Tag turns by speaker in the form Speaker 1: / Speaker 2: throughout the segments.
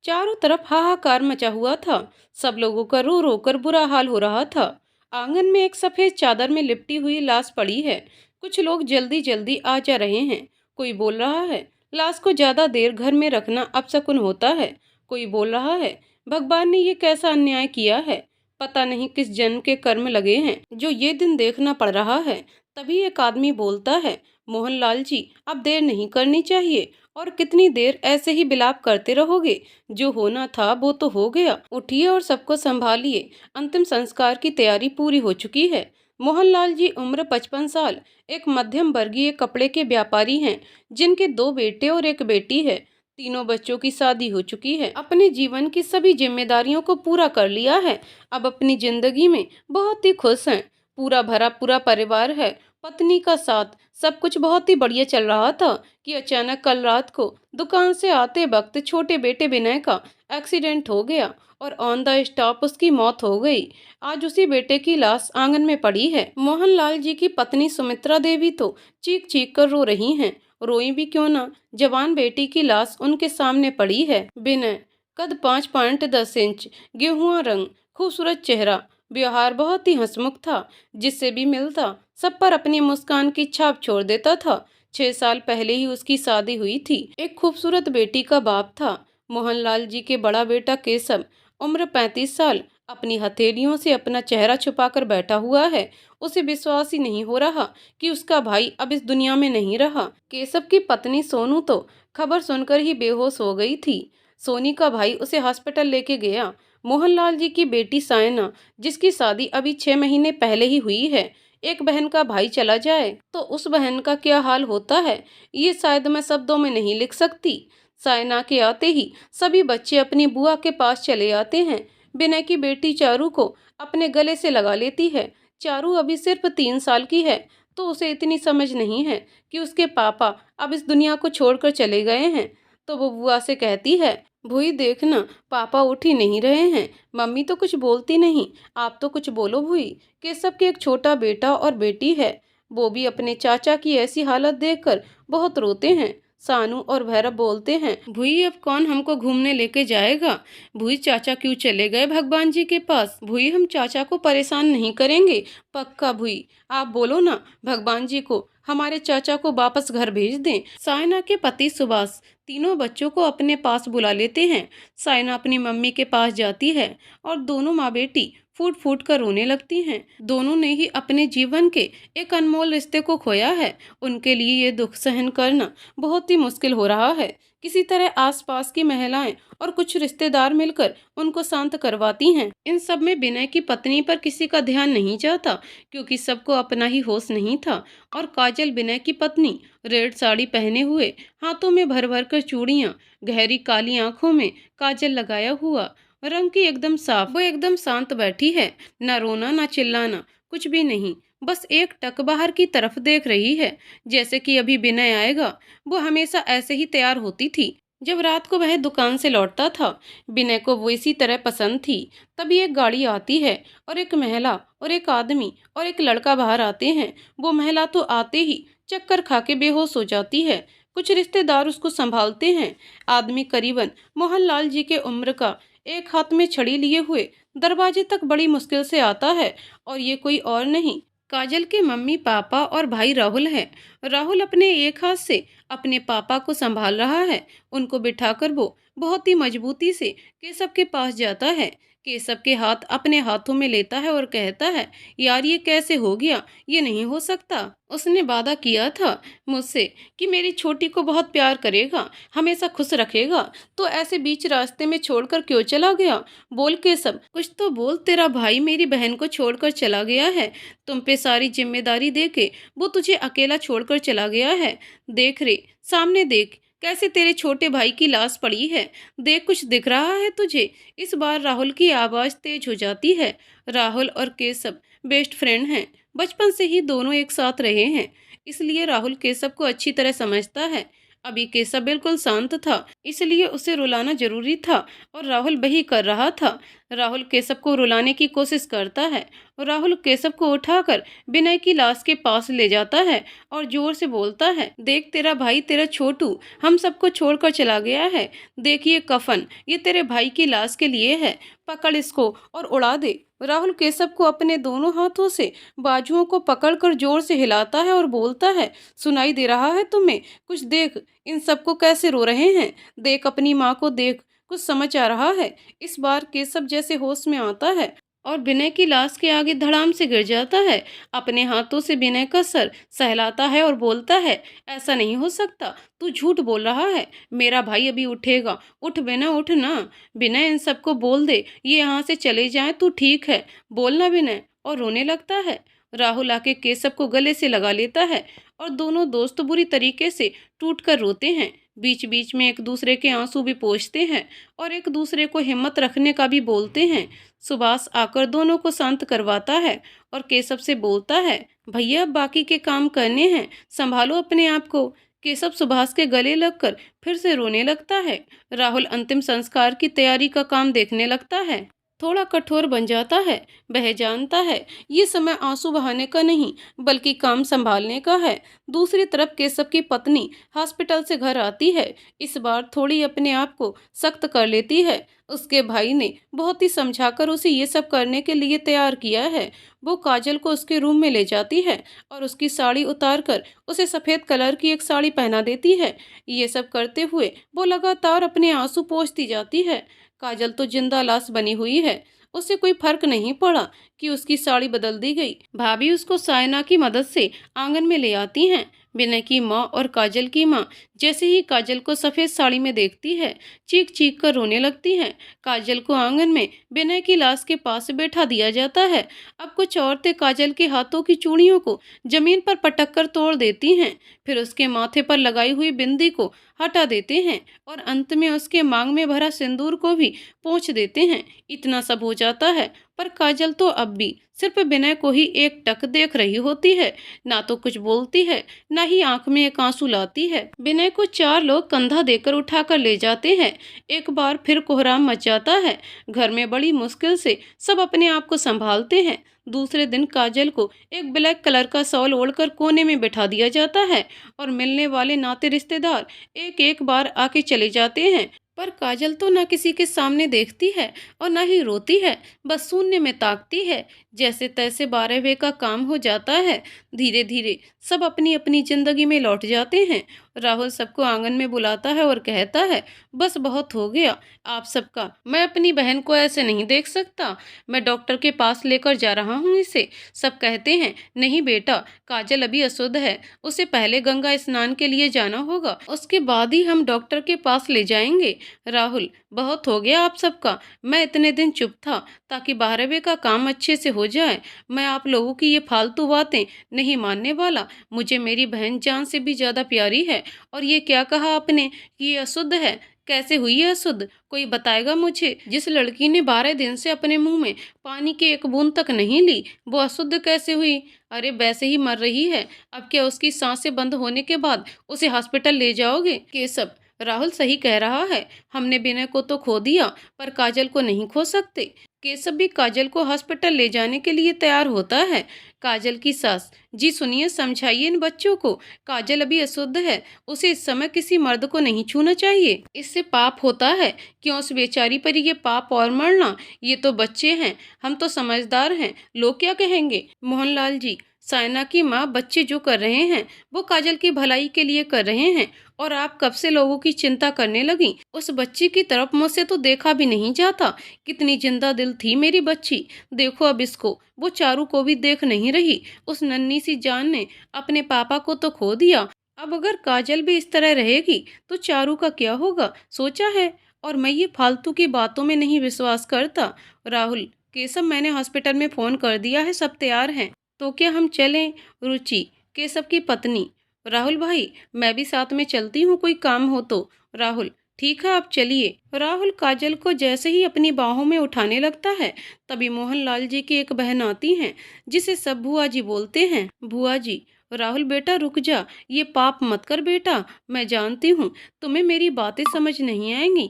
Speaker 1: चारों तरफ हाहाकार मचा हुआ था। सब लोगों का रो रो कर बुरा हाल हो रहा था। आंगन में एक सफेद चादर में लिपटी हुई लाश पड़ी है। कुछ लोग जल्दी जल्दी आ जा रहे हैं। कोई बोल रहा है, लाश को ज्यादा देर घर में रखना अपशकुन होता है। कोई बोल रहा है, भगवान ने ये कैसा अन्याय किया है। पता नहीं किस जन्म के कर्म लगे हैं जो ये दिन देखना पड़ रहा है। तभी एक आदमी बोलता है, मोहनलाल जी, अब देर नहीं करनी चाहिए। और कितनी देर ऐसे ही बिलाप करते रहोगे। जो होना था वो तो हो गया। उठिए और सबको संभालिए। अंतिम संस्कार की तैयारी पूरी हो चुकी है। मोहनलाल जी उम्र 55 साल, एक मध्यम वर्गीय कपड़े के व्यापारी हैं, जिनके 2 बेटे और एक बेटी है। तीनों बच्चों की शादी हो चुकी है। अपने जीवन की सभी जिम्मेदारियों को पूरा कर लिया है। अब अपनी जिंदगी में बहुत ही खुश हैं। पूरा भरा पूरा परिवार है। पत्नी का साथ सब कुछ बहुत ही बढ़िया चल रहा था कि अचानक कल रात को दुकान से आते वक्त छोटे बेटे विनय का एक्सीडेंट हो गया और ऑन द स्टॉप उसकी मौत हो गई। आज उसी बेटे की लाश आंगन में पड़ी है। मोहनलाल जी की पत्नी सुमित्रा देवी तो चीख चीख कर रो रही हैं। रोई भी क्यों ना, जवान बेटी की लाश उनके सामने पड़ी है। विनय, कद 5.10 इंच, गेहुआ रंग, खूबसूरत चेहरा, व्यवहार बहुत ही हंसमुख था। जिससे भी मिलता सब पर अपनी मुस्कान की छाप छोड़ देता था। 6 साल पहले ही उसकी शादी हुई थी। एक खूबसूरत बेटी का बाप था। मोहनलाल जी के बड़ा बेटा केशव, उम्र 35 साल, अपनी हथेलियों से अपना चेहरा छुपाकर बैठा हुआ है। उसे विश्वास ही नहीं हो रहा कि उसका भाई अब इस दुनिया में नहीं रहा। केशव की पत्नी सोनू तो खबर सुनकर ही बेहोश हो गई थी। सोनी का भाई उसे हॉस्पिटल लेके गया। मोहनलाल जी की बेटी सायना, जिसकी शादी अभी 6 महीने पहले ही हुई है, एक बहन का भाई चला जाए तो उस बहन का क्या हाल होता है, ये शायद मैं शब्दों में नहीं लिख सकती। सायना के आते ही सभी बच्चे अपनी बुआ के पास चले आते हैं। विनय की बेटी चारू को अपने गले से लगा लेती है। चारू अभी सिर्फ 3 साल की है, तो उसे इतनी समझ नहीं है कि उसके पापा अब इस दुनिया को छोड़कर चले गए हैं। तो वो बुआ से कहती है, भूई देखना, पापा उठ ही नहीं रहे हैं। मम्मी तो कुछ बोलती नहीं, आप तो कुछ बोलो भूई। केशव के एक छोटा बेटा और बेटी है। वो भी अपने चाचा की ऐसी हालत देखकर बहुत रोते हैं। सानू और भैरव बोलते हैं, भूई अब कौन हमको घूमने लेके जाएगा। भूई चाचा क्यों चले गए भगवान जी के पास। भूई हम चाचा को परेशान नहीं करेंगे, पक्का भूई। आप बोलो ना भगवान जी को, हमारे चाचा को वापस घर भेज दें। सायना के पति सुभाष तीनों बच्चों को अपने पास बुला लेते हैं। सायना अपनी मम्मी के पास जाती है और दोनों माँ बेटी फूट फूट कर रोने लगती हैं। दोनों ने ही अपने जीवन के एक अनमोल रिश्ते को खोया है। उनके लिए ये दुख सहन करना बहुत ही मुश्किल हो रहा है। किसी तरह आसपास की महिलाएं और कुछ रिश्तेदार मिलकर उनको शांत करवाती हैं। इन सब में विनय की पत्नी पर किसी का ध्यान नहीं जाता, क्योंकि सबको अपना ही होश नहीं था। और काजल, विनय की पत्नी, रेड साड़ी पहने हुए, हाथों में भर भर कर चूड़ियां, गहरी काली आंखों में काजल लगाया हुआ, रंग की एकदम साफ, वो एकदम शांत बैठी है। ना रोना ना चिल्लाना, कुछ भी नहीं, बस एक टक बाहर की तरफ देख रही है, जैसे कि अभी विनय आएगा। वो हमेशा ऐसे ही तैयार होती थी जब रात को वह दुकान से लौटता था। विनय को वो इसी तरह पसंद थी। तभी एक गाड़ी आती है और एक महिला और एक आदमी और एक लड़का बाहर आते हैं। वो महिला तो आते ही चक्कर खा के बेहोश हो जाती है। कुछ रिश्तेदार उसको संभालते हैं। आदमी करीबन मोहनलाल जी के उम्र का, एक हाथ में छड़ी लिए हुए दरवाजे तक बड़ी मुश्किल से आता है। और ये कोई और नहीं, काजल के मम्मी पापा और भाई राहुल है। राहुल अपने एक हाथ से अपने पापा को संभाल रहा है। उनको बिठाकर वो बहुत ही मजबूती से केशव के पास जाता है। केशव के हाथ अपने हाथों में लेता है और कहता है, यार ये कैसे हो गया, ये नहीं हो सकता। उसने वादा किया था मुझसे कि मेरी छोटी को बहुत प्यार करेगा, हमेशा खुश रखेगा, तो ऐसे बीच रास्ते में छोड़कर क्यों चला गया। बोल केशव, कुछ तो बोल। तेरा भाई मेरी बहन को छोड़कर चला गया है। तुम पे सारी जिम्मेदारी देके वो तुझे अकेला छोड़कर चला गया है। देख रे, सामने देख, कैसे तेरे छोटे भाई की लाश पड़ी है। देख, कुछ दिख रहा है तुझे। इस बार राहुल की आवाज़ तेज हो जाती है। राहुल और केशव बेस्ट फ्रेंड हैं। बचपन से ही दोनों एक साथ रहे हैं, इसलिए राहुल केशव को अच्छी तरह समझता है। अभी केशव बिल्कुल शांत था। इसलिए उसे रुलाना जरूरी था और राहुल वही कर रहा था। राहुल केशव को रुलाने की कोशिश करता है और राहुल केशव को उठाकर विनय की लाश के पास ले जाता है और जोर से बोलता है, देख तेरा भाई, तेरा छोटू हम सबको छोड़कर चला गया है। देखिए कफन, ये तेरे भाई की लाश के लिए है, पकड़ इसको और उड़ा दे। राहुल केशव को अपने दोनों हाथों से बाजुओं को पकड़कर जोर से हिलाता है और बोलता है, सुनाई दे रहा है तुम्हें? कुछ देख, इन सबको कैसे रो रहे हैं। देख अपनी माँ को देख, कुछ समझ आ रहा है। इस बार केशव जैसे होश में आता है और विनय की लाश के आगे धड़ाम से गिर जाता है। अपने हाथों से विनय का सर सहलाता है और बोलता है, ऐसा नहीं हो सकता, तू झूठ बोल रहा है, मेरा भाई अभी उठेगा। उठ विनय, उठ ना। विनय, इन सबको बोल दे ये यहाँ से चले जाएं, तू ठीक है, बोलना विनय। और रोने लगता है। राहुल आके केशव को गले से लगा लेता है और दोनों दोस्त बुरी तरीके से टूट कर रोते हैं। बीच बीच में एक दूसरे के आंसू भी पोंछते हैं और एक दूसरे को हिम्मत रखने का भी बोलते हैं। सुभाष आकर दोनों को शांत करवाता है और केशव से बोलता है, भैया अब बाकी के काम करने हैं, संभालो अपने आप को। केशव सुभाष के गले लगकर फिर से रोने लगता है। राहुल अंतिम संस्कार की तैयारी का काम देखने लगता है। थोड़ा कठोर बन जाता है। वह जानता है ये समय आंसू बहाने का नहीं बल्कि काम संभालने का है। दूसरी तरफ केशव की पत्नी हॉस्पिटल से घर आती है। इस बार थोड़ी अपने आप को सख्त कर लेती है। उसके भाई ने बहुत ही समझाकर उसे ये सब करने के लिए तैयार किया है। वो काजल को उसके रूम में ले जाती है और उसकी साड़ी उतार कर उसे सफ़ेद कलर की एक साड़ी पहना देती है। ये सब करते हुए वो लगातार अपने आंसू पोंछती जाती है। काजल तो जिंदा लाश बनी हुई है। उसे कोई फर्क नहीं पड़ा कि उसकी साड़ी बदल दी गई। भाभी उसको सायना की मदद से आंगन में ले आती हैं। विनय की माँ और काजल की माँ जैसे ही काजल को सफ़ेद साड़ी में देखती है, चीख चीख कर रोने लगती हैं। काजल को आंगन में विनय की लाश के पास बैठा दिया जाता है। अब कुछ औरतें काजल के हाथों की चूड़ियों को जमीन पर पटक कर तोड़ देती हैं, फिर उसके माथे पर लगाई हुई बिंदी को हटा देते हैं और अंत में उसके मांग में भरा सिंदूर को भी पोंछ देते हैं। इतना सब हो जाता है पर काजल तो अब भी सिर्फ विनय को ही एक टक देख रही होती है। ना तो कुछ बोलती है, ना ही आंख में एक आंसू लाती है। विनय को 4 लोग कंधा देकर उठाकर ले जाते हैं। एक बार फिर कोहराम मच जाता है। घर में बड़ी मुश्किल से सब अपने आप को संभालते हैं। दूसरे दिन काजल को एक ब्लैक कलर का शॉल ओढ़कर कोने में बैठा दिया जाता है और मिलने वाले नाते रिश्तेदार एक एक बार आके चले जाते हैं। पर काजल तो ना किसी के सामने देखती है और ना ही रोती है, बस शून्य में ताकती है। जैसे तैसे 12वें का काम हो जाता है। धीरे धीरे सब अपनी अपनी जिंदगी में लौट जाते हैं। राहुल सबको आंगन में बुलाता है और कहता है, बस बहुत हो गया आप सबका, मैं अपनी बहन को ऐसे नहीं देख सकता, मैं डॉक्टर के पास लेकर जा रहा हूँ इसे। सब कहते हैं, नहीं बेटा, काजल अभी अशुद्ध है, उसे पहले गंगा स्नान के लिए जाना होगा, उसके बाद ही हम डॉक्टर के पास ले जाएंगे। राहुल, बहुत हो गया आप सबका, मैं इतने दिन चुप था ताकि 12वें का काम अच्छे से हो जाए। मैं आप लोगों की ये फालतू बातें नहीं मानने वाला। मुझे मेरी बहन जान से भी ज्यादा प्यारी है। और ये क्या कहा आपने कि ये अशुद्ध है? कैसे हुई है अशुद्ध? कोई बताएगा मुझे? जिस लड़की ने 12 दिन से अपने मुंह में पानी की एक बूंद तक नहीं ली, वो अशुद्ध कैसे हुई? अरे वैसे ही मर रही है, अब क्या उसकी सांसें बंद होने के बाद उसे हॉस्पिटल ले जाओगे? केशव, राहुल सही कह रहा है, हमने विनय को तो खो दिया पर काजल को नहीं खो सकते। केशव भी काजल को हॉस्पिटल ले जाने के लिए तैयार होता है। काजल की सास, जी सुनिए, समझाइए इन बच्चों को, काजल अभी अशुद्ध है, उसे इस समय किसी मर्द को नहीं छूना चाहिए, इससे पाप होता है। क्यों उस बेचारी पर ये पाप और मरना? ये तो बच्चे हैं, हम तो समझदार हैं, लोग क्या कहेंगे? मोहनलाल जी, सायना की माँ बच्चे जो कर रहे हैं वो काजल की भलाई के लिए कर रहे हैं और आप कब से लोगों की चिंता करने लगी? उस बच्ची की तरफ मुझसे तो देखा भी नहीं जाता। कितनी जिंदा दिल थी मेरी बच्ची। देखो अब इसको, वो चारू को भी देख नहीं रही। उस नन्ही सी जान ने अपने पापा को तो खो दिया। अब अगर काजल भी इस तरह रहेगी तो चारू का क्या होगा, सोचा है? और मैं ये फालतू की बातों में नहीं विश्वास करता। राहुल, केशव, मैंने हॉस्पिटल में फोन कर दिया है, सब तैयार हैं, तो क्या हम चलें? रुचि, केशव की पत्नी, राहुल भाई, मैं भी साथ में चलती हूँ, कोई काम हो तो। राहुल, ठीक है आप चलिए। राहुल काजल को जैसे ही अपनी बाहों में उठाने लगता है तभी मोहनलाल जी की एक बहन आती हैं जिसे सब बुआ जी बोलते हैं। बुआ जी, राहुल बेटा रुक जा, ये पाप मत कर बेटा। मैं जानती हूँ तुम्हें मेरी बातें समझ नहीं आएंगी,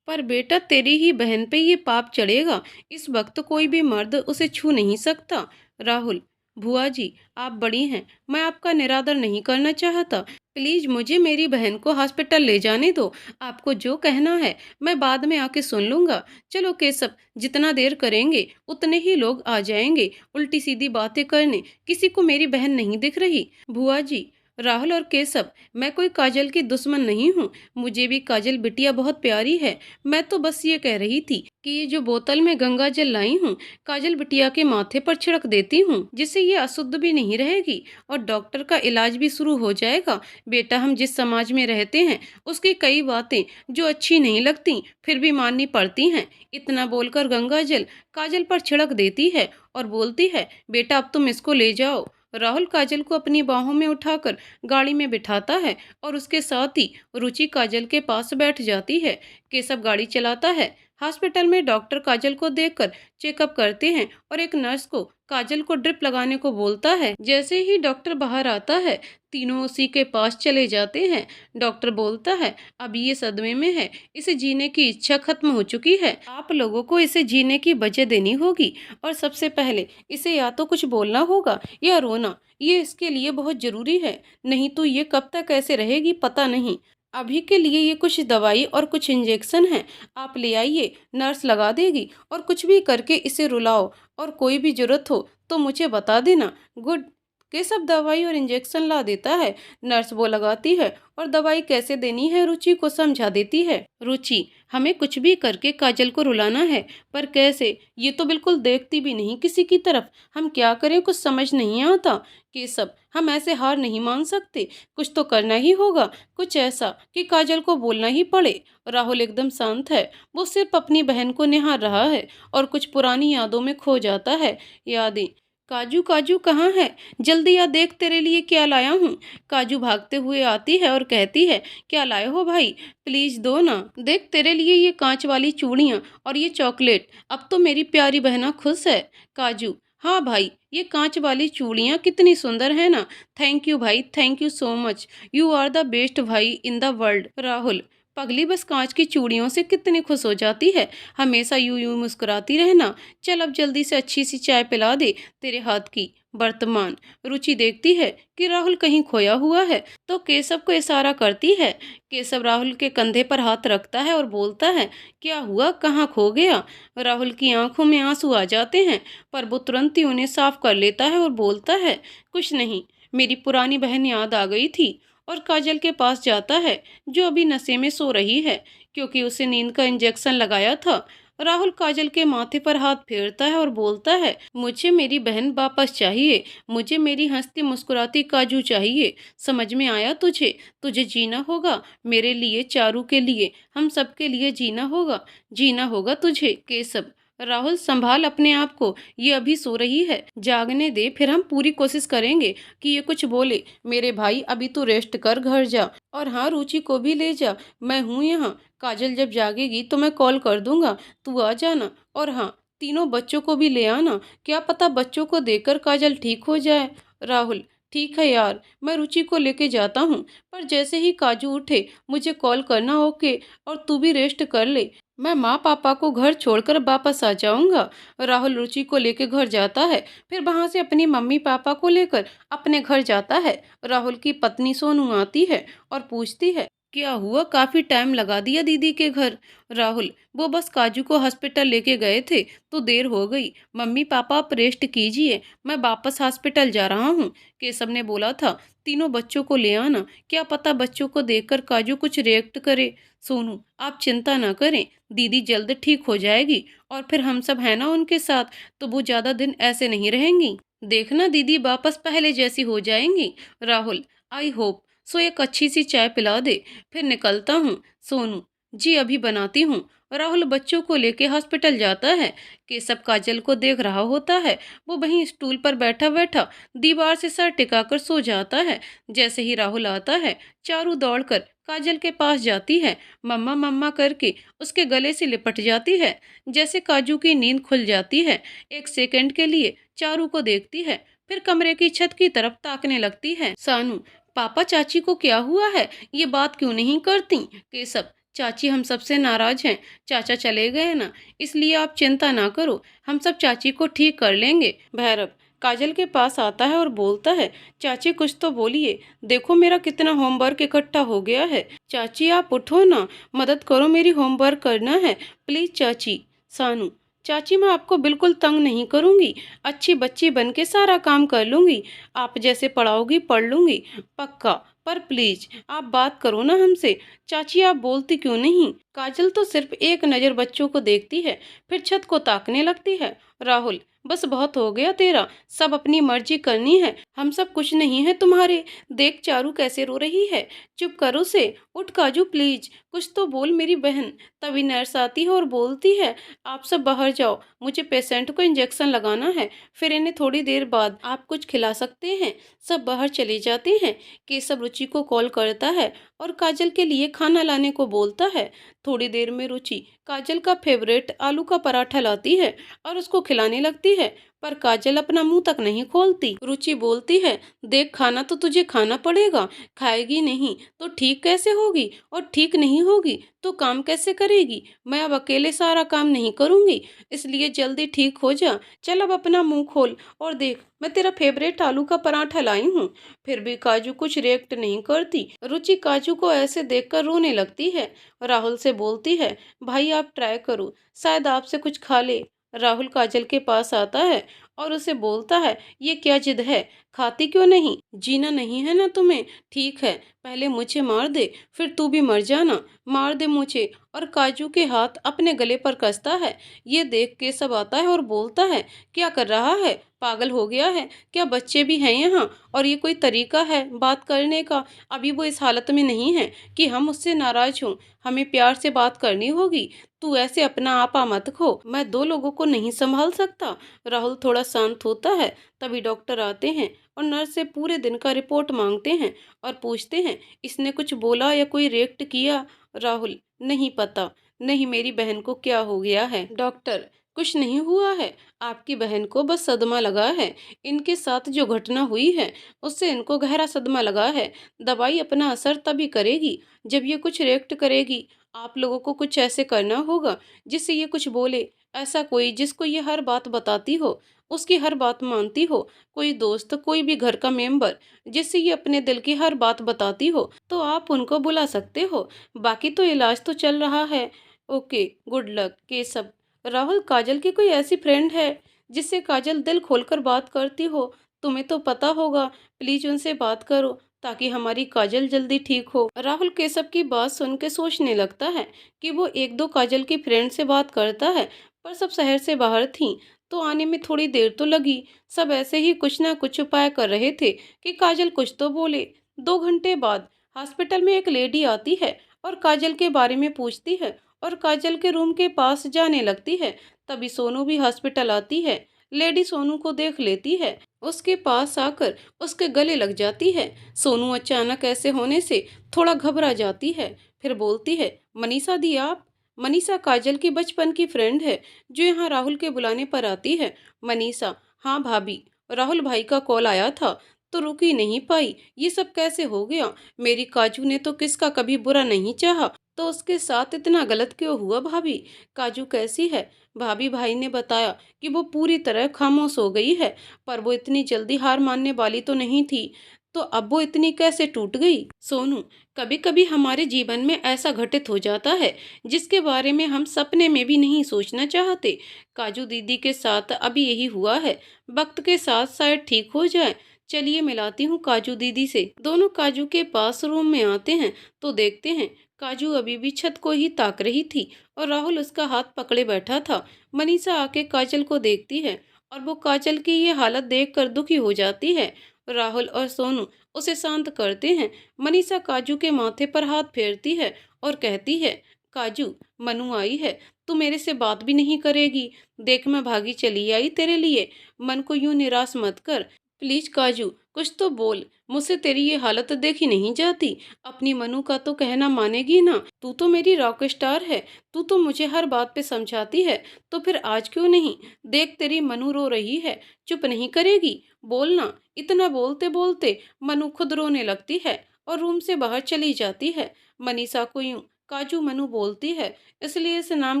Speaker 1: पर बेटा तेरी ही बहन पे ये पाप चढ़ेगा। इस वक्त कोई भी मर्द उसे छू नहीं सकता। राहुल, बुआ जी आप बड़ी हैं, मैं आपका निरादर नहीं करना चाहता। प्लीज मुझे मेरी बहन को हॉस्पिटल ले जाने दो। आपको जो कहना है मैं बाद में आके सुन लूंगा। चलो केशव, जितना देर करेंगे उतने ही लोग आ जाएंगे उल्टी सीधी बातें करने। किसी को मेरी बहन नहीं दिख रही। बुआ जी, राहुल और केशव, मैं कोई काजल की दुश्मन नहीं हूँ। मुझे भी काजल बिटिया बहुत प्यारी है। मैं तो बस ये कह रही थी कि ये जो बोतल में गंगा जल लाई हूँ, काजल बिटिया के माथे पर छिड़क देती हूँ, जिससे ये अशुद्ध भी नहीं रहेगी और डॉक्टर का इलाज भी शुरू हो जाएगा। बेटा हम जिस समाज में रहते हैं उसकी कई बातें जो अच्छी नहीं लगती फिर भी माननी पड़ती हैं। इतना बोलकर गंगा जल काजल पर छिड़क देती है और बोलती है, बेटा अब तुम इसको ले जाओ। राहुल काजल को अपनी बाहों में उठाकर गाड़ी में बिठाता है और उसके साथ ही रुचि काजल के पास बैठ जाती है। केशव गाड़ी चलाता है। हॉस्पिटल में डॉक्टर काजल को देखकर चेकअप करते हैं और एक नर्स को काजल को ड्रिप लगाने को बोलता है। जैसे ही डॉक्टर बाहर आता है तीनों उसी के पास चले जाते हैं। डॉक्टर बोलता है, अब ये सदमे में है, इसे जीने की इच्छा खत्म हो चुकी है। आप लोगों को इसे जीने की वजह देनी होगी और सबसे पहले इसे या तो कुछ बोलना होगा या रोना। ये इसके लिए बहुत जरूरी है, नहीं तो ये कब तक ऐसे रहेगी पता नहीं। अभी के लिए ये कुछ दवाई और कुछ इंजेक्शन है, आप ले आइए, नर्स लगा देगी और कुछ भी करके इसे रुलाओ और कोई भी जरूरत हो तो मुझे बता देना। गुड। केशव दवाई और इंजेक्शन ला देता है। नर्स वो लगाती है और दवाई कैसे देनी है रुचि को समझा देती है। रुचि, हमें कुछ भी करके काजल को रुलाना है, पर कैसे? ये तो बिल्कुल देखती भी नहीं किसी की तरफ। हम क्या करें, कुछ समझ नहीं आता। केशव, हम ऐसे हार नहीं मान सकते, कुछ तो करना ही होगा, कुछ ऐसा कि काजल को बोलना ही पड़े। राहुल एकदम शांत है, वो सिर्फ अपनी बहन को निहार रहा है और कुछ पुरानी यादों में खो जाता है। यादें। काजू काजू कहाँ है? जल्दी आ, देख तेरे लिए क्या लाया हूँ। काजू भागते हुए आती है और कहती है, क्या लाए हो भाई, प्लीज दो ना। देख तेरे लिए ये कांच वाली चूड़ियाँ और ये चॉकलेट। अब तो मेरी प्यारी बहना खुश है। काजू, हाँ भाई, ये कांच वाली चूड़ियाँ कितनी सुंदर है ना। थैंक यू भाई, thank you so much, you are the best भाई इन द वर्ल्ड। राहुल, पगली बस कांच की चूड़ियों से कितनी खुश हो जाती है, हमेशा यूं यूं मुस्कुराती रहना। चल अब जल्दी से अच्छी सी चाय पिला दे तेरे हाथ की। वर्तमान। रुचि देखती है कि राहुल कहीं खोया हुआ है तो केशव को इशारा करती है। केशव राहुल के कंधे पर हाथ रखता है और बोलता है, क्या हुआ, कहाँ खो गया? राहुल की आंखों में आंसू आ जाते हैं, पर वो तुरंत ही उन्हें साफ कर लेता है और बोलता है, कुछ नहीं, मेरी पुरानी बहन याद आ गई थी। और काजल के पास जाता है जो अभी नशे में सो रही है क्योंकि उसे नींद का इंजेक्शन लगाया था। राहुल काजल के माथे पर हाथ फेरता है और बोलता है, मुझे मेरी बहन वापस चाहिए, मुझे मेरी हंसती मुस्कुराती काजू चाहिए। समझ में आया तुझे? तुझे जीना होगा मेरे लिए, चारू के लिए, हम सबके लिए जीना होगा, जीना होगा तुझे। केशव, राहुल संभाल अपने आप को, ये अभी सो रही है, जागने दे, फिर हम पूरी कोशिश करेंगे कि ये कुछ बोले। मेरे भाई अभी तू रेस्ट कर, घर जा, और हाँ रुचि को भी ले जा, मैं हूँ यहाँ। काजल जब जागेगी तो मैं कॉल कर दूंगा, तू आ जाना। और हाँ, तीनों बच्चों को भी ले आना, क्या पता बच्चों को देखकर काजल ठीक हो जाए। राहुल, ठीक है यार, मैं रुचि को लेके जाता हूँ, पर जैसे ही काजू उठे मुझे कॉल करना, ओके? और तू भी रेस्ट कर ले, मैं माँ पापा को घर छोड़कर वापस आ जाऊंगा। राहुल रुचि को लेकर घर जाता है, फिर वहां से अपनी मम्मी पापा को लेकर अपने घर जाता है। राहुल की पत्नी सोनू आती है और पूछती है, क्या हुआ, काफी टाइम लगा दिया दीदी के घर? राहुल, वो बस काजू को हॉस्पिटल लेके गए थे तो देर हो गई। मम्मी पापा आप रेस्ट कीजिए, मैं वापस हॉस्पिटल जा रहा हूँ। केशव ने बोला था तीनों बच्चों को ले आना, क्या पता बच्चों को देखकर काजू कुछ रिएक्ट करे। सोनू, आप चिंता ना करें, दीदी जल्द ठीक हो जाएगी और फिर हम सब है ना उनके साथ, तो वो ज्यादा दिन ऐसे नहीं रहेंगी, देखना दीदी वापस पहले जैसी हो जाएंगी। राहुल, आई होप सो, एक अच्छी सी चाय पिला दे, फिर निकलता हूँ। सोनू, जी अभी बनाती हूँ। राहुल बच्चों को लेके हॉस्पिटल जाता है। केशव काजल को देख रहा होता है, वो वहीं स्टूल पर बैठा बैठा दीवार से सर टिकाकर सो जाता है। जैसे ही राहुल आता है, चारू दौड़कर काजल के पास जाती है, मम्मा मम्मा करके उसके गले से लिपट जाती है। जैसे काजू की नींद खुल जाती है, एक सेकंड के लिए चारू को देखती है, फिर कमरे की छत की तरफ ताकने लगती है। सानू, पापा चाची को क्या हुआ है, ये बात क्यों नहीं करती। केशव, चाची हम सबसे नाराज हैं, चाचा चले गए ना, इसलिए आप चिंता ना करो, हम सब चाची को ठीक कर लेंगे। भैरव काजल के पास आता है और बोलता है, चाची कुछ तो बोलिए, देखो मेरा कितना होमवर्क इकट्ठा हो गया है। चाची आप उठो ना, मदद करो, मेरी होमवर्क करना है प्लीज चाची। सानू, चाची मैं आपको बिल्कुल तंग नहीं करूंगी, अच्छी बच्ची बन के सारा काम कर लूंगी, आप जैसे पढ़ाओगी पढ़ लूंगी पक्का, पर प्लीज आप बात करो ना हमसे। चाची आप बोलती क्यों नहीं। काजल तो सिर्फ एक नज़र बच्चों को देखती है, फिर छत को ताकने लगती है। राहुल, बस बहुत हो गया तेरा, सब अपनी मर्जी करनी है, हम सब कुछ नहीं है तुम्हारे। देख चारू कैसे रो रही है, चुप करो से, उठ काजू प्लीज, कुछ तो बोल मेरी बहन। तभी नर्स आती है और बोलती है, आप सब बाहर जाओ, मुझे पेशेंट को इंजेक्शन लगाना है, फिर इन्हें थोड़ी देर बाद आप कुछ खिला सकते हैं। सब बाहर चले जाते हैं। केशव रुचि को कॉल करता है और काजल के लिए खाना लाने को बोलता है। थोड़ी देर में रुचि काजल का फेवरेट आलू का पराठा लाती है और उसको खिलाने लगती है, पर काजल अपना मुंह तक नहीं खोलती। रुचि बोलती है, देख खाना तो तुझे खाना पड़ेगा, खाएगी नहीं तो ठीक कैसे होगी, और ठीक नहीं होगी तो काम कैसे करेगी। मैं अब अकेले सारा काम नहीं करूंगी, इसलिए जल्दी ठीक हो जा, चल अब अपना मुंह खोल और देख मैं तेरा फेवरेट आलू का पराठा लाई हूँ। फिर भी काजू कुछ रिएक्ट नहीं करती। रुचि काजू को ऐसे देखकर रोने लगती है। राहुल से बोलती है, भाई आप ट्राई करो, शायद आपसे कुछ खा ले। राहुल काजल के पास आता है और उसे बोलता है, ये क्या जिद है, खाती क्यों नहीं, जीना नहीं है ना तुम्हें, ठीक है पहले मुझे मार दे, फिर तू भी मर जाना, मार दे मुझे। और काजू के हाथ अपने गले पर कसता है। ये देख के सब आता है और बोलता है, क्या कर रहा है, पागल हो गया है क्या, बच्चे भी हैं यहाँ, और ये कोई तरीका है बात करने का। अभी वो इस हालत में नहीं है कि हम उससे नाराज हों, हमें प्यार से बात करनी होगी, तू ऐसे अपना आपा मत खो, मैं दो लोगों को नहीं संभाल सकता। राहुल थोड़ा शांत होता है। तभी डॉक्टर आते हैं और नर्स से पूरे दिन का रिपोर्ट मांगते हैं और पूछते हैं, इसने कुछ बोला या कोई रिएक्ट किया। राहुल, नहीं पता, नहीं मेरी बहन को क्या हो गया है। डॉक्टर, कुछ नहीं हुआ है, आपकी बहन को बस सदमा लगा है, इनके साथ जो घटना हुई है उससे इनको गहरा सदमा लगा है, दवाई अपना असर तभी करेगी जब ये कुछ रिएक्ट करेगी। आप लोगों को कुछ ऐसे करना होगा जिससे ये कुछ बोले, ऐसा कोई जिसको ये हर बात बताती हो, उसकी हर बात मानती हो, कोई दोस्त, कोई भी घर का मेंबर जिससे ये अपने दिल की हर बात बताती हो, तो आप उनको बुला सकते हो, बाकी तो इलाज तो चल रहा है। Okay, good luck Keshav. Rahul, Kajal की कोई ऐसी फ्रेंड है जिससे काजल दिल खोलकर बात करती हो, तुम्हें तो पता होगा, प्लीज उनसे बात करो ताकि हमारी काजल जल्दी ठीक हो। राहुल केशव की बात सुन के सोचने लगता है कि वो एक दो काजल की फ्रेंड से बात करता है, पर सब शहर से बाहर थीं, तो आने में थोड़ी देर तो लगी। सब ऐसे ही कुछ ना कुछ उपाय कर रहे थे कि काजल कुछ तो बोले। 2 घंटे बाद हॉस्पिटल में एक लेडी आती है और काजल के बारे में पूछती है और काजल के रूम के पास जाने लगती है। तभी सोनू भी हॉस्पिटल आती है। लेडी सोनू को देख लेती है, उसके पास आकर उसके गले लग जाती है। सोनू अचानक ऐसे होने से थोड़ा घबरा जाती है, फिर बोलती है, मनीषा दी आप। मनीषा काजल की बचपन की फ्रेंड है जो यहाँ राहुल के बुलाने पर आती है। मनीषा, हाँ भाभी, राहुल भाई का कॉल आया था तो रुक ही नहीं पाई, ये सब कैसे हो गया, मेरी काजू ने तो किसका कभी बुरा नहीं चाहा, तो उसके साथ इतना गलत क्यों हुआ भाभी। काजू कैसी है। भाभी, भाई ने बताया कि वो पूरी तरह खामोश हो गई है, पर वो इतनी जल्दी हार मानने वाली तो नहीं थी, तो अब वो इतनी कैसे टूट गई। सोनू, कभी कभी हमारे जीवन में ऐसा घटित हो जाता है जिसके बारे में हम सपने में भी नहीं सोचना चाहते। काजू दीदी के साथ अभी यही हुआ है, वक्त के साथ शायद ठीक हो जाए। चलिए मिलाती हूँ काजू दीदी से। दोनों काजू के पास रूम में आते हैं तो देखते हैं काजू अभी भी छत को ही ताक रही थी और राहुल उसका हाथ पकड़े बैठा था। मनीषा आके काजल को देखती है और वो काजल की ये हालत देखकर दुखी हो जाती है। राहुल और सोनू उसे शांत करते हैं। मनीषा काजू के माथे पर हाथ फेरती है और कहती है, काजू, मनु आई है, तू मेरे से बात भी नहीं करेगी, देख मैं भागी चली आई तेरे लिए, मन को यूं निराश मत कर, प्लीज काजू, कुछ तो बोल, मुझसे तेरी ये हालत देखी नहीं जाती। अपनी मनु का तो कहना मानेगी ना, तू तो मेरी रॉक स्टार है, तू तो मुझे हर बात पे समझाती है, तो फिर आज क्यों नहीं? देख तेरी मनु रो रही है, चुप नहीं करेगी, बोलना। इतना बोलते बोलते मनु खुद रोने लगती है और रूम से बाहर चली जाती है। मनीषा को यूं काजू मनु बोलती है, इसलिए इस नाम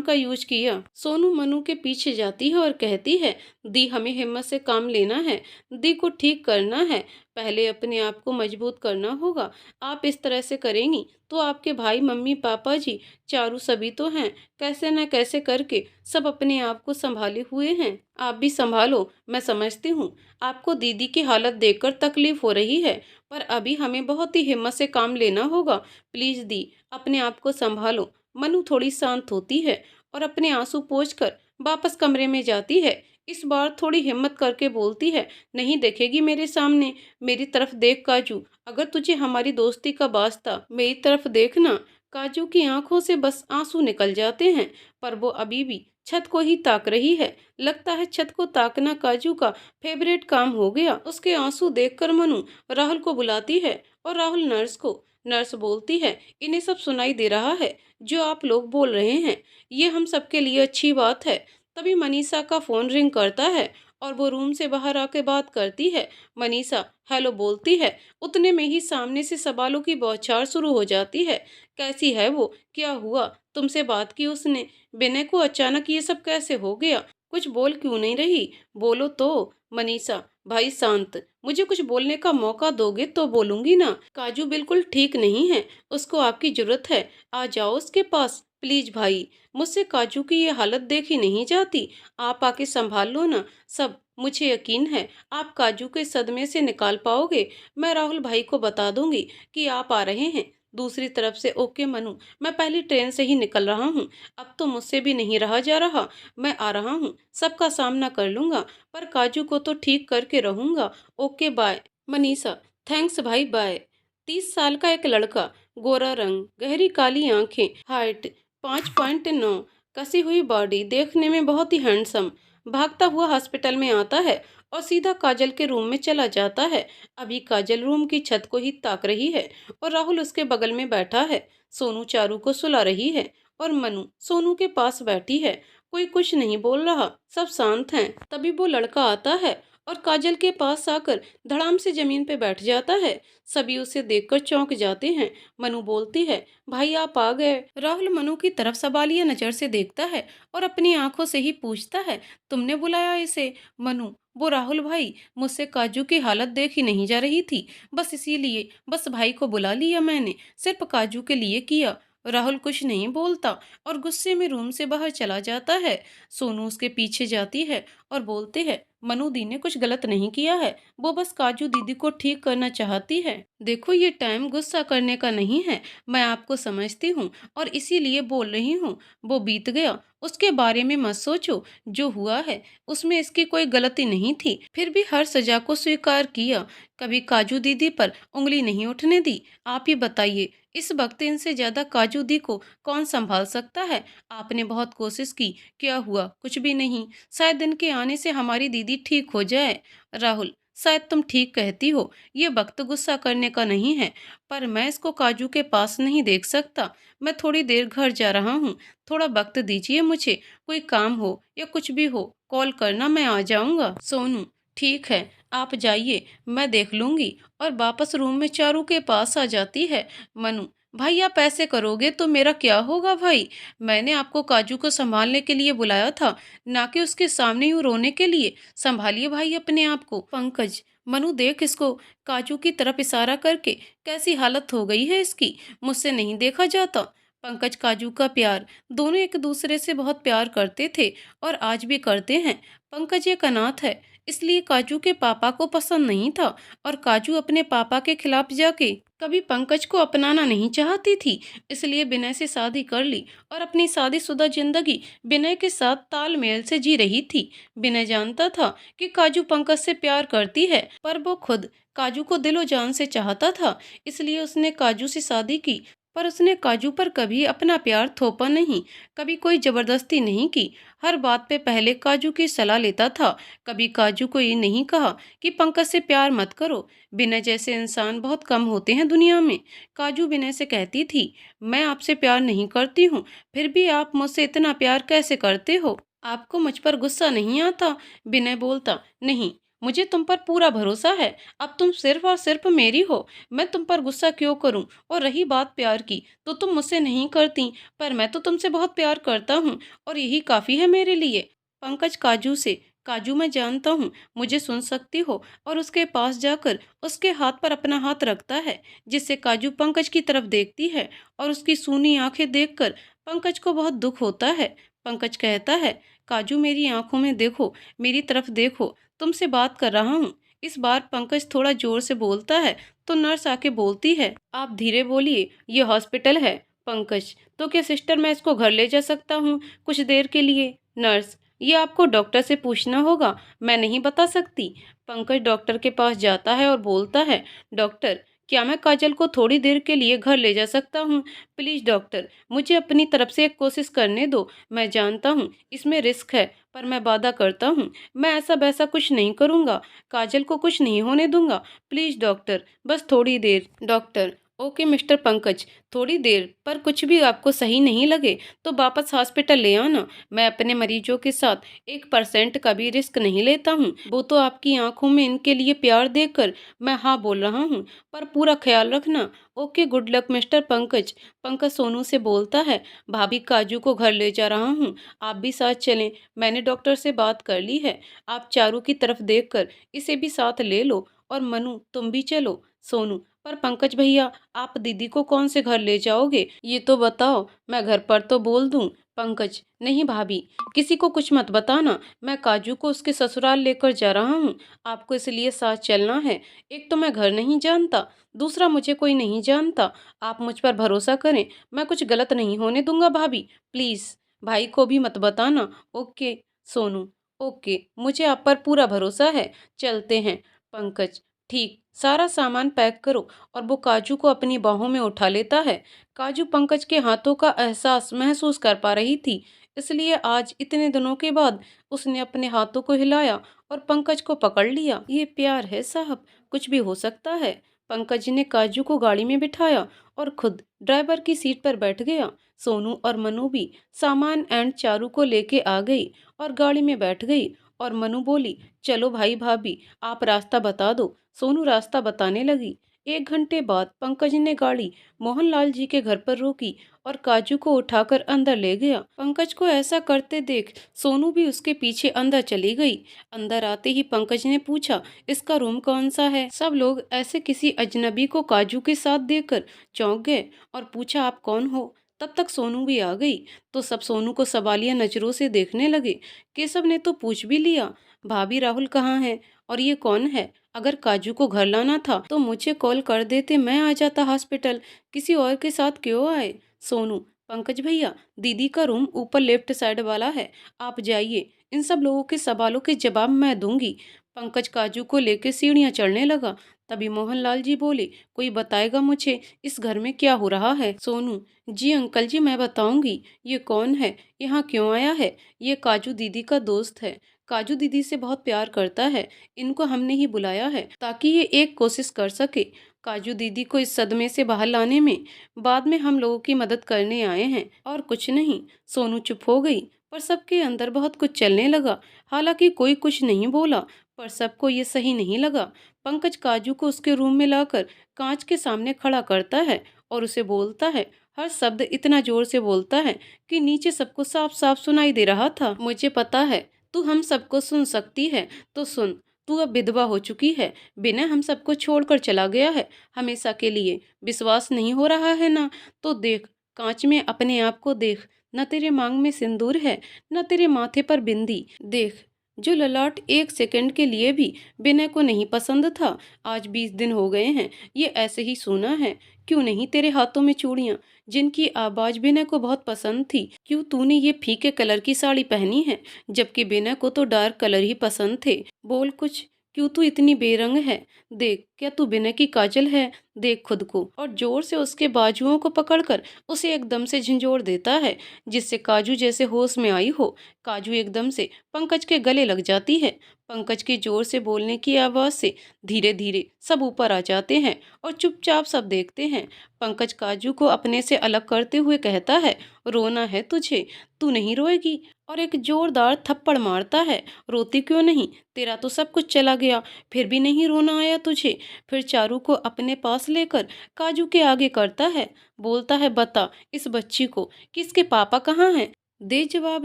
Speaker 1: का यूज किया। सोनू मनु के पीछे जाती है और कहती है, दी हमें हिम्मत से काम लेना है, दी को ठीक करना है, पहले अपने आप को मजबूत करना होगा। आप इस तरह से करेंगी तो आपके भाई मम्मी पापा जी चारू सभी तो हैं, कैसे न कैसे करके सब अपने आप को संभाले हुए हैं। आप भी संभालो। मैं समझती हूँ आपको दीदी की हालत देखकर तकलीफ हो रही है, पर अभी हमें बहुत ही हिम्मत से काम लेना होगा। प्लीज दी, अपने आप को संभालो। मनु थोड़ी शांत होती है और अपने आंसू पोंछकर वापस कमरे में जाती है। इस बार थोड़ी हिम्मत करके बोलती है, नहीं देखेगी मेरे सामने, मेरी तरफ देख काजू, अगर तुझे हमारी दोस्ती का वास्ता मेरी तरफ देखना। काजू की आंखों से बस आंसू निकल जाते हैं, पर वो अभी भी छत को ही ताक रही है। लगता है छत को ताकना काजू का फेवरेट काम हो गया। उसके आंसू देखकर मनु राहुल को बुलाती है और राहुल नर्स को। नर्स बोलती है, इन्हें सब सुनाई दे रहा है जो आप लोग बोल रहे हैं, ये हम सबके लिए अच्छी बात है। तभी मनीषा का फोन रिंग करता है और वो रूम से बाहर आके बात करती है। मनीषा हेलो बोलती है, उतने में ही सामने से सवालों की बौछार शुरू हो जाती है। कैसी है वो, क्या हुआ, तुमसे बात की उसने, विनय को अचानक ये सब कैसे हो गया, कुछ बोल क्यों नहीं रही, बोलो तो। मनीषा भाई शांत, मुझे कुछ बोलने का मौका दोगे तो बोलूंगी ना। काजू बिल्कुल ठीक नहीं है, उसको आपकी जरूरत है, आ जाओ उसके पास प्लीज भाई। मुझसे काजू की ये हालत देखी नहीं जाती, आप आके संभाल लो ना सब। मुझे यकीन है आप काजू के सदमे से निकाल पाओगे। मैं राहुल भाई को बता दूंगी कि आप आ रहे हैं। दूसरी तरफ से ओके मनु, मैं पहली ट्रेन से ही निकल रहा हूँ, अब तो मुझसे भी नहीं रहा जा रहा, मैं आ रहा हूँ, सबका सामना कर लूंगा, पर काजू को तो ठीक करके रहूंगा। Okay bye. मनीषा थैंक्स भाई बाय। 30 साल का एक लड़का, गोरा रंग, गहरी काली आंखें, हाइट 5.9, कसी हुई बॉडी, देखने में बहुत ही हैंडसम, भागता हुआ हॉस्पिटल में आता है और सीधा काजल के रूम में चला जाता है। अभी काजल रूम की छत को ही ताक रही है और राहुल उसके बगल में बैठा है। सोनू चारू को सुला रही है और मनु सोनू के पास बैठी है। कोई कुछ नहीं बोल रहा, सब शांत हैं। तभी वो लड़का आता है और काजल के पास आकर धड़ाम से जमीन पे बैठ जाता है। सभी उसे देखकर चौंक जाते हैं। मनु बोलती है, भाई आप आ गए। राहुल मनु की तरफ सवालिया नजर से देखता है और अपनी आंखों से ही पूछता है, तुमने बुलाया इसे? मनु वो राहुल भाई, मुझसे काजू की हालत देखी नहीं जा रही थी, बस इसीलिए, बस भाई को बुला लिया मैंने, सिर्फ काजू के लिए किया। राहुल कुछ नहीं बोलता और गुस्से में रूम से बाहर चला जाता है। सोनू उसके पीछे जाती है और बोलते हैं, मनु दी ने कुछ गलत नहीं किया है, वो बस काजू दीदी को ठीक करना चाहती है। देखो ये टाइम गुस्सा करने का नहीं है, मैं आपको समझती हूँ और इसीलिए बोल रही हूँ। वो बीत गया, उसके बारे में मत सोचो, जो हुआ है उसमें इसकी कोई गलती नहीं थी, फिर भी हर सजा को स्वीकार किया, कभी काजू दीदी पर उंगली नहीं उठने दी। आप ही बताइए, इस वक्त इनसे ज्यादा काजू दी को कौन संभाल सकता है? आपने बहुत कोशिश की, क्या हुआ? कुछ भी नहीं, शायद दिन के आने से हमारी दीदी ठीक हो जाए। राहुल शायद तुम ठीक कहती हो, ये वक्त गुस्सा करने का नहीं है, पर मैं इसको काजू के पास नहीं देख सकता। मैं थोड़ी देर घर जा रहा हूँ, थोड़ा वक्त दीजिए मुझे, कोई काम हो या कुछ भी हो कॉल करना, मैं आ जाऊंगा। सोनू ठीक है, आप जाइए, मैं देख लूंगी, और वापस रूम में चारू के पास आ जाती है। मनु भाई आप ऐसे करोगे तो मेरा क्या होगा भाई? मैंने आपको काजू को संभालने के लिए बुलाया था, ना कि उसके सामने यूं रोने के लिए। संभालिए भाई अपने आप को। पंकज मनु देख इसको, काजू की तरफ इशारा करके, कैसी हालत हो गई है इसकी, मुझसे नहीं देखा जाता। पंकज काजू का प्यार, दोनों एक दूसरे से बहुत प्यार करते थे और आज भी करते हैं। पंकज एक अनाथ है, इसलिए काजू के पापा को पसंद नहीं था और काजू अपने पापा के खिलाफ जाके कभी पंकज को अपनाना नहीं चाहती थी, इसलिए विनय से शादी कर ली और अपनी शादीशुदा जिंदगी विनय के साथ तालमेल से जी रही थी। विनय जानता था कि काजू पंकज से प्यार करती है, पर वो खुद काजू को दिलो जान से चाहता था, इसलिए उसने काजू से शादी की। पर उसने काजू पर कभी अपना प्यार थोपा नहीं, कभी कोई जबरदस्ती नहीं की। हर बात पे पहले काजू की सलाह लेता था। कभी काजू को ये नहीं कहा कि पंकज से प्यार मत करो। विनय जैसे इंसान बहुत कम होते हैं दुनिया में। काजू विनय से कहती थी, मैं आपसे प्यार नहीं करती हूँ, फिर भी आप मुझसे इतना प्यार कैसे करते हो? आपको मुझ पर गुस्सा नहीं आता? विनय बोलता, नहीं, मुझे तुम पर पूरा भरोसा है। अब तुम सिर्फ और सिर्फ मेरी हो, मैं तुम पर गुस्सा क्यों करूं? और रही बात प्यार की, तो तुम मुझसे नहीं करती, पर मैं तो तुमसे बहुत प्यार करता हूँ, और यही काफी है मेरे लिए। पंकज काजू से, काजू मैं जानता हूँ मुझे सुन सकती हो, और उसके पास जाकर उसके हाथ पर अपना हाथ रखता है, जिससे काजू पंकज की तरफ देखती है, और उसकी सूनी आंखें देखकर पंकज को बहुत दुख होता है। पंकज कहता है, काजू मेरी आंखों में देखो, मेरी तरफ देखो, तुमसे बात कर रहा हूँ। इस बार पंकज थोड़ा जोर से बोलता है, तो नर्स आके बोलती है, आप धीरे बोलिए, ये हॉस्पिटल है। पंकज, तो क्या सिस्टर मैं इसको घर ले जा सकता हूँ कुछ देर के लिए? नर्स, ये आपको डॉक्टर से पूछना होगा, मैं नहीं बता सकती। पंकज डॉक्टर के पास जाता है और बोलता है, डॉक्टर, क्या मैं काजल को थोड़ी देर के लिए घर ले जा सकता हूँ? प्लीज डॉक्टर, मुझे अपनी तरफ से एक कोशिश करने दो। मैं जानता हूँ इसमें रिस्क है, पर मैं वादा करता हूँ मैं ऐसा वैसा कुछ नहीं करूँगा, काजल को कुछ नहीं होने दूंगा। प्लीज डॉक्टर, बस थोड़ी देर। डॉक्टर, ओके मिस्टर पंकज, थोड़ी देर, पर कुछ भी आपको सही नहीं लगे तो वापस हॉस्पिटल ले आना। मैं अपने मरीजों के साथ 1% का भी रिस्क नहीं लेता हूँ। वो तो आपकी आंखों में इनके लिए प्यार देखकर मैं हाँ बोल रहा हूँ, पर पूरा ख्याल रखना। Okay, good luck mister Pankaj. Pankaj Sonu से बोलता है, भाभी काजू को घर ले जा रहा हूँ, आप भी साथ चलें। मैंने डॉक्टर से बात कर ली है, आप चारू की तरफ देखकर इसे भी साथ ले लो, और मनु तुम भी चलो। सोनू, पर पंकज भैया, आप दीदी को कौन से घर ले जाओगे, ये तो बताओ, मैं घर पर तो बोल दूं। पंकज, नहीं भाभी, किसी को कुछ मत बताना, मैं काजू को उसके ससुराल लेकर जा रहा हूँ, आपको इसलिए साथ चलना है। एक तो मैं घर नहीं जानता, दूसरा मुझे कोई नहीं जानता, आप मुझ पर भरोसा करें, मैं कुछ गलत नहीं होने दूंगा भाभी, प्लीज। भाई को भी मत बताना, ओके? सोनू, ओके, मुझे आप पर पूरा भरोसा है, चलते हैं। पंकज, ठीक, सारा सामान पैक करो। और वो काजू को अपनी बाहों में उठा लेता है। काजू पंकज के हाथों का एहसास महसूस कर पा रही थी, इसलिए आज इतने दिनों के बाद उसने अपने हाथों को हिलाया और पंकज को पकड़ लिया। ये प्यार है साहब, कुछ भी हो सकता है। पंकज ने काजू को गाड़ी में बिठाया और खुद ड्राइवर की सीट पर बैठ गया। सोनू और मनु भी सामान एंड चारू को लेके आ गई और गाड़ी में बैठ गई। और मनु बोली, चलो भाई भाभी, आप रास्ता बता दो। सोनू रास्ता बताने लगी। 1 घंटे बाद पंकज ने गाड़ी मोहनलाल जी के घर पर रोकी और काजू को उठाकर अंदर ले गया। पंकज को ऐसा करते देख सोनू भी उसके पीछे अंदर चली गई। अंदर आते ही पंकज ने पूछा, इसका रूम कौन सा है? सब लोग ऐसे किसी अजनबी को काजू के साथ देखकर चौंक गए और पूछा, आप कौन हो? तब तक सोनू भी आ गई, तो सब सोनू को सवालिया नजरों से देखने लगे। केशव ने तो पूछ भी लिया, भाभी राहुल कहाँ है और ये कौन है? अगर काजू को घर लाना था तो मुझे कॉल कर देते, मैं आ जाता हॉस्पिटल, किसी और के साथ क्यों आए? सोनू, पंकज भैया, दीदी का रूम ऊपर लेफ्ट साइड वाला है, आप जाइए, इन सब लोगों के सवालों के जवाब मैं दूंगी। पंकज काजू को लेकर सीढ़ियां चढ़ने लगा। तभी मोहनलाल जी बोले, कोई बताएगा मुझे इस घर में क्या हो रहा है? सोनू, जी अंकल जी, मैं बताऊंगी। ये कौन है, यहाँ क्यों आया है? ये काजू दीदी का दोस्त है, काजू दीदी से बहुत प्यार करता है, इनको हमने ही बुलाया है ताकि ये एक कोशिश कर सके काजू दीदी को इस सदमे से बाहर लाने में। बाद में हम लोगों की मदद करने आए हैं और कुछ नहीं। सोनू चुप हो गई, पर सबके अंदर बहुत कुछ चलने लगा। हालांकि कोई कुछ नहीं बोला, पर सबको ये सही नहीं लगा। पंकज काजू को उसके रूम में लाकर कांच के सामने खड़ा करता है और उसे बोलता है, हर शब्द इतना जोर से बोलता है कि नीचे सबको साफ साफ सुनाई दे रहा था, मुझे पता है तू हम सबको सुन सकती है, तो सुन, तू अब विधवा हो चुकी है, बिना हम सबको छोड़कर चला गया है हमेशा के लिए। विश्वास नहीं हो रहा है ना? तो देख, कांच में अपने आप को देख, न तेरे मांग में सिंदूर है, न तेरे माथे पर बिंदी। देख, जो ललाट 1 सेकंड के लिए भी विनय को नहीं पसंद था, आज 20 दिन हो गए हैं ये ऐसे ही सूना है। क्यों नहीं तेरे हाथों में चूड़ियां, जिनकी आवाज विनय को बहुत पसंद थी? क्यों तूने ये फीके कलर की साड़ी पहनी है, जबकि विनय को तो डार्क कलर ही पसंद थे? बोल कुछ, क्यों तू इतनी बेरंग है? देख, क्या तू बिना की काजल है? देख खुद को। और जोर से उसके बाजुओं को पकड़कर उसे एकदम से झंझोड़ देता है, जिससे काजू जैसे होश में आई हो। काजू एकदम से पंकज के गले लग जाती है। पंकज के जोर से बोलने की आवाज से धीरे धीरे सब ऊपर आ जाते हैं और चुपचाप सब देखते हैं। पंकज काजू को अपने से अलग करते हुए कहता है, रोना है तुझे, तू नहीं रोएगी। और एक जोरदार थप्पड़ मारता है। रोती क्यों नहीं? तेरा तो सब कुछ चला गया, फिर भी नहीं रोना आया तुझे? फिर चारू को अपने पास लेकर काजू के आगे करता है। बोलता है, बता इस बच्ची को कि इसके पापा कहाँ हैं? दे जवाब